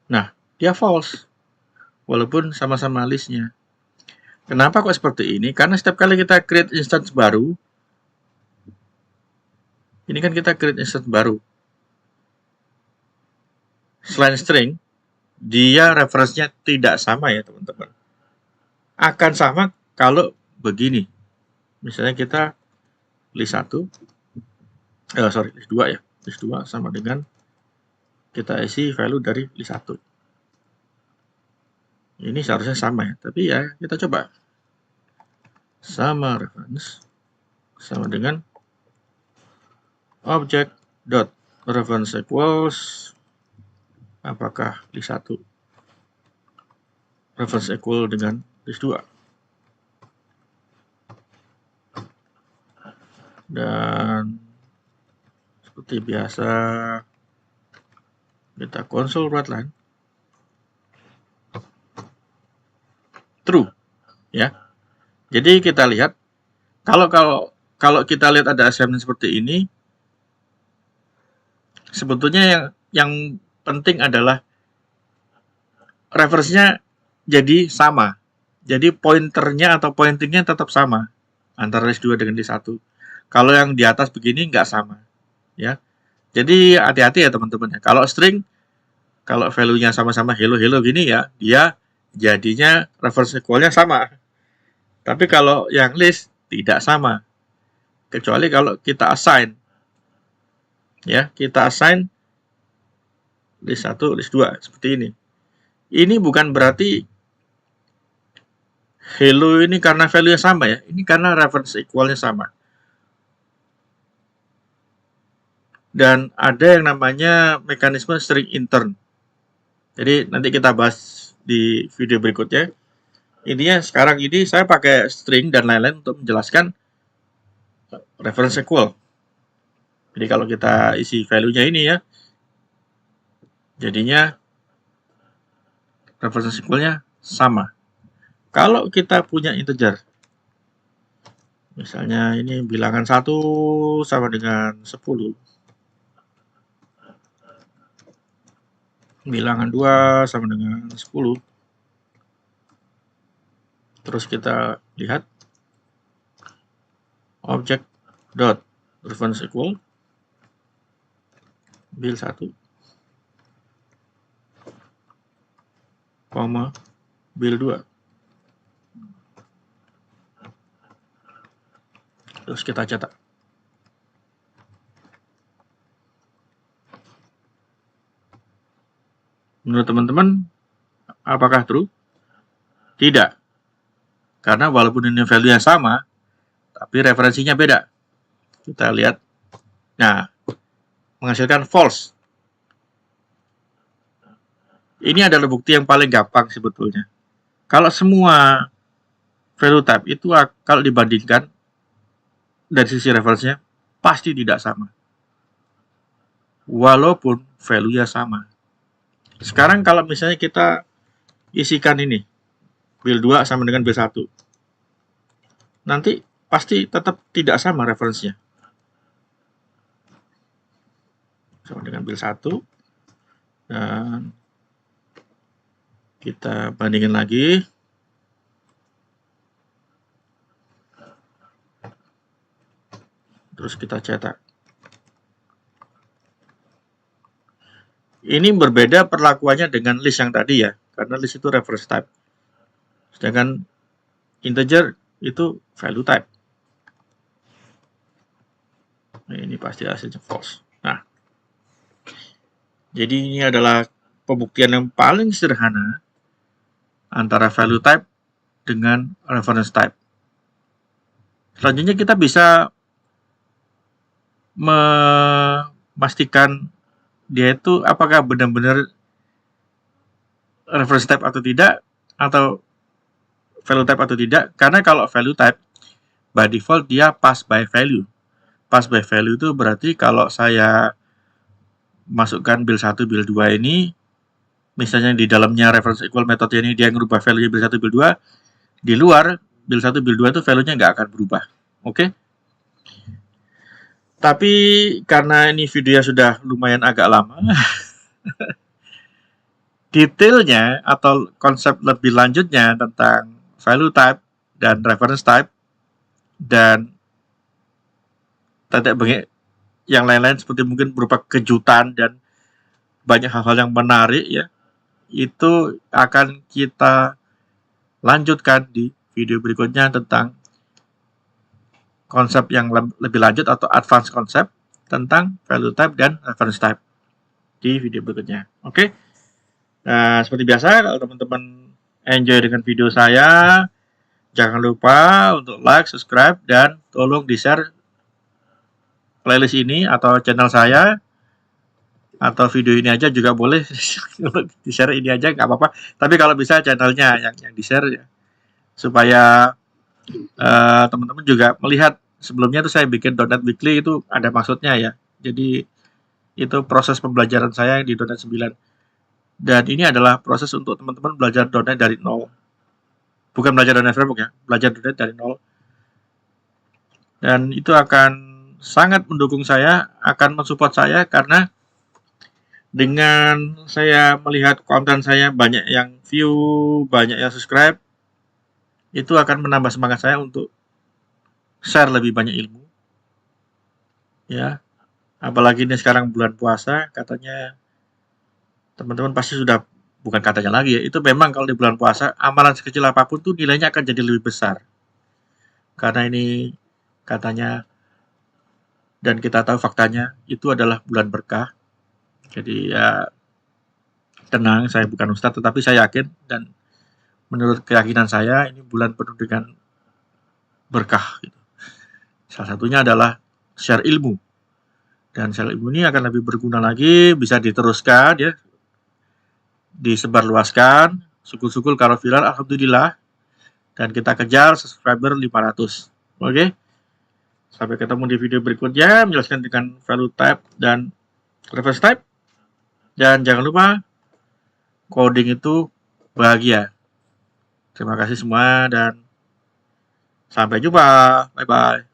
Nah, dia false. Walaupun sama-sama listnya. Kenapa kok seperti ini? Karena setiap kali kita create instance baru, ini kan kita create instance baru. Selain string, dia reference-nya tidak sama ya teman-teman. Akan sama kalau begini. Misalnya kita list 1, list 2 ya. List 2 sama dengan kita isi value dari list 1. Ini seharusnya sama ya, tapi ya kita coba. sama reference sama dengan object dot reference equals apakah list 1 reference equal dengan list 2. Dan seperti biasa kita console write line true ya. Jadi kita lihat kalau kita lihat ada assignment seperti ini, sebetulnya yang penting adalah reference-nya jadi sama. Jadi pointernya atau pointingnya tetap sama antara list 2 dengan list 1. Kalau yang di atas begini nggak sama ya. Jadi hati-hati ya teman-teman. Kalau string, kalau value-nya sama-sama hello gini ya, dia jadinya reference equal-nya sama. Tapi kalau yang list tidak sama. Kecuali kalau kita assign. Ya, kita assign list 1, list 2 seperti ini. Ini bukan berarti hello ini karena value-nya sama ya. Ini karena reference equal-nya sama. Dan ada yang namanya mekanisme string intern. Jadi nanti kita bahas di video berikutnya. Intinya sekarang ini saya pakai string dan lain-lain untuk menjelaskan reference equal. Jadi kalau kita isi value-nya ini ya, jadinya reference equal-nya sama. Kalau kita punya integer, misalnya ini bilangan 1 sama dengan 10. Bilangan 2 sama dengan 10. Terus kita lihat object dot reference equal bil 1 koma bil 2. Terus kita cetak. Menurut teman-teman, apakah true? Tidak. Karena walaupun ini value yang sama, tapi referensinya beda. Kita lihat. Nah, menghasilkan false. Ini adalah bukti yang paling gampang sebetulnya. Kalau semua value type itu kalau dibandingkan dari sisi referensinya pasti tidak sama. Walaupun value-nya sama. Sekarang kalau misalnya kita isikan ini, bil 2 sama dengan bil 1. Nanti pasti tetap tidak sama referensinya. Sama dengan bil 1. Dan kita bandingin lagi. Terus kita cetak. Ini berbeda perlakuannya dengan list yang tadi ya, karena list itu reference type. Sedangkan integer itu value type. Nah, ini pasti hasilnya false. Nah, jadi ini adalah pembuktian yang paling sederhana antara value type dengan reference type. Selanjutnya kita bisa memastikan dia itu apakah benar-benar reference type atau tidak, atau value type atau tidak. Karena kalau value type, by default dia pass by value. Pass by value itu berarti kalau saya masukkan bil 1, bil 2 ini, misalnya di dalamnya reference equal metode ini dia ngerubah value bil 1, bil 2, di luar bil 1, bil 2 itu value-nya nggak akan berubah. Oke? Tapi karena ini videonya sudah lumayan agak lama, detailnya atau konsep lebih lanjutnya tentang value type dan reference type dan tetek bengek yang lain-lain seperti mungkin berupa kejutan dan banyak hal-hal yang menarik ya, itu akan kita lanjutkan di video berikutnya tentang konsep yang lebih lanjut atau advance konsep tentang value type dan reference type di video berikutnya. Oke. Nah, seperti biasa kalau teman-teman enjoy dengan video saya, Jangan lupa untuk like, subscribe, dan tolong di-share playlist ini atau channel saya, atau video ini aja juga boleh. Di-share ini aja nggak apa-apa. Tapi kalau bisa channelnya yang di-share ya, supaya teman-teman juga melihat sebelumnya itu saya bikin .NET Weekly itu ada maksudnya ya. Jadi itu proses pembelajaran saya di .NET 9. Dan ini adalah proses untuk teman-teman belajar .NET dari nol. Bukan belajar .NET Framework ya, belajar .NET dari nol. Dan itu akan sangat mendukung saya, akan mensupport saya karena dengan saya melihat konten saya banyak yang view, banyak yang subscribe, itu akan menambah semangat saya untuk share lebih banyak ilmu. Ya, apalagi ini sekarang bulan puasa, katanya teman-teman pasti sudah, bukan katanya lagi ya, itu memang kalau di bulan puasa, amalan sekecil apapun tuh nilainya akan jadi lebih besar. Karena ini katanya, dan kita tahu faktanya, itu adalah bulan berkah. Jadi ya, tenang, saya bukan ustadz, tetapi saya yakin, dan menurut keyakinan saya, ini bulan penuh dengan berkah. Gitu. Salah satunya adalah share ilmu. Dan share ilmu ini akan lebih berguna lagi, bisa diteruskan, ya, disebarluaskan, syukur-syukur kalau viral, alhamdulillah, dan kita kejar subscriber 500. Oke, sampai ketemu di video berikutnya, menjelaskan dengan value type dan reference type, dan jangan lupa coding itu bahagia. Terima kasih semua dan sampai jumpa, bye bye.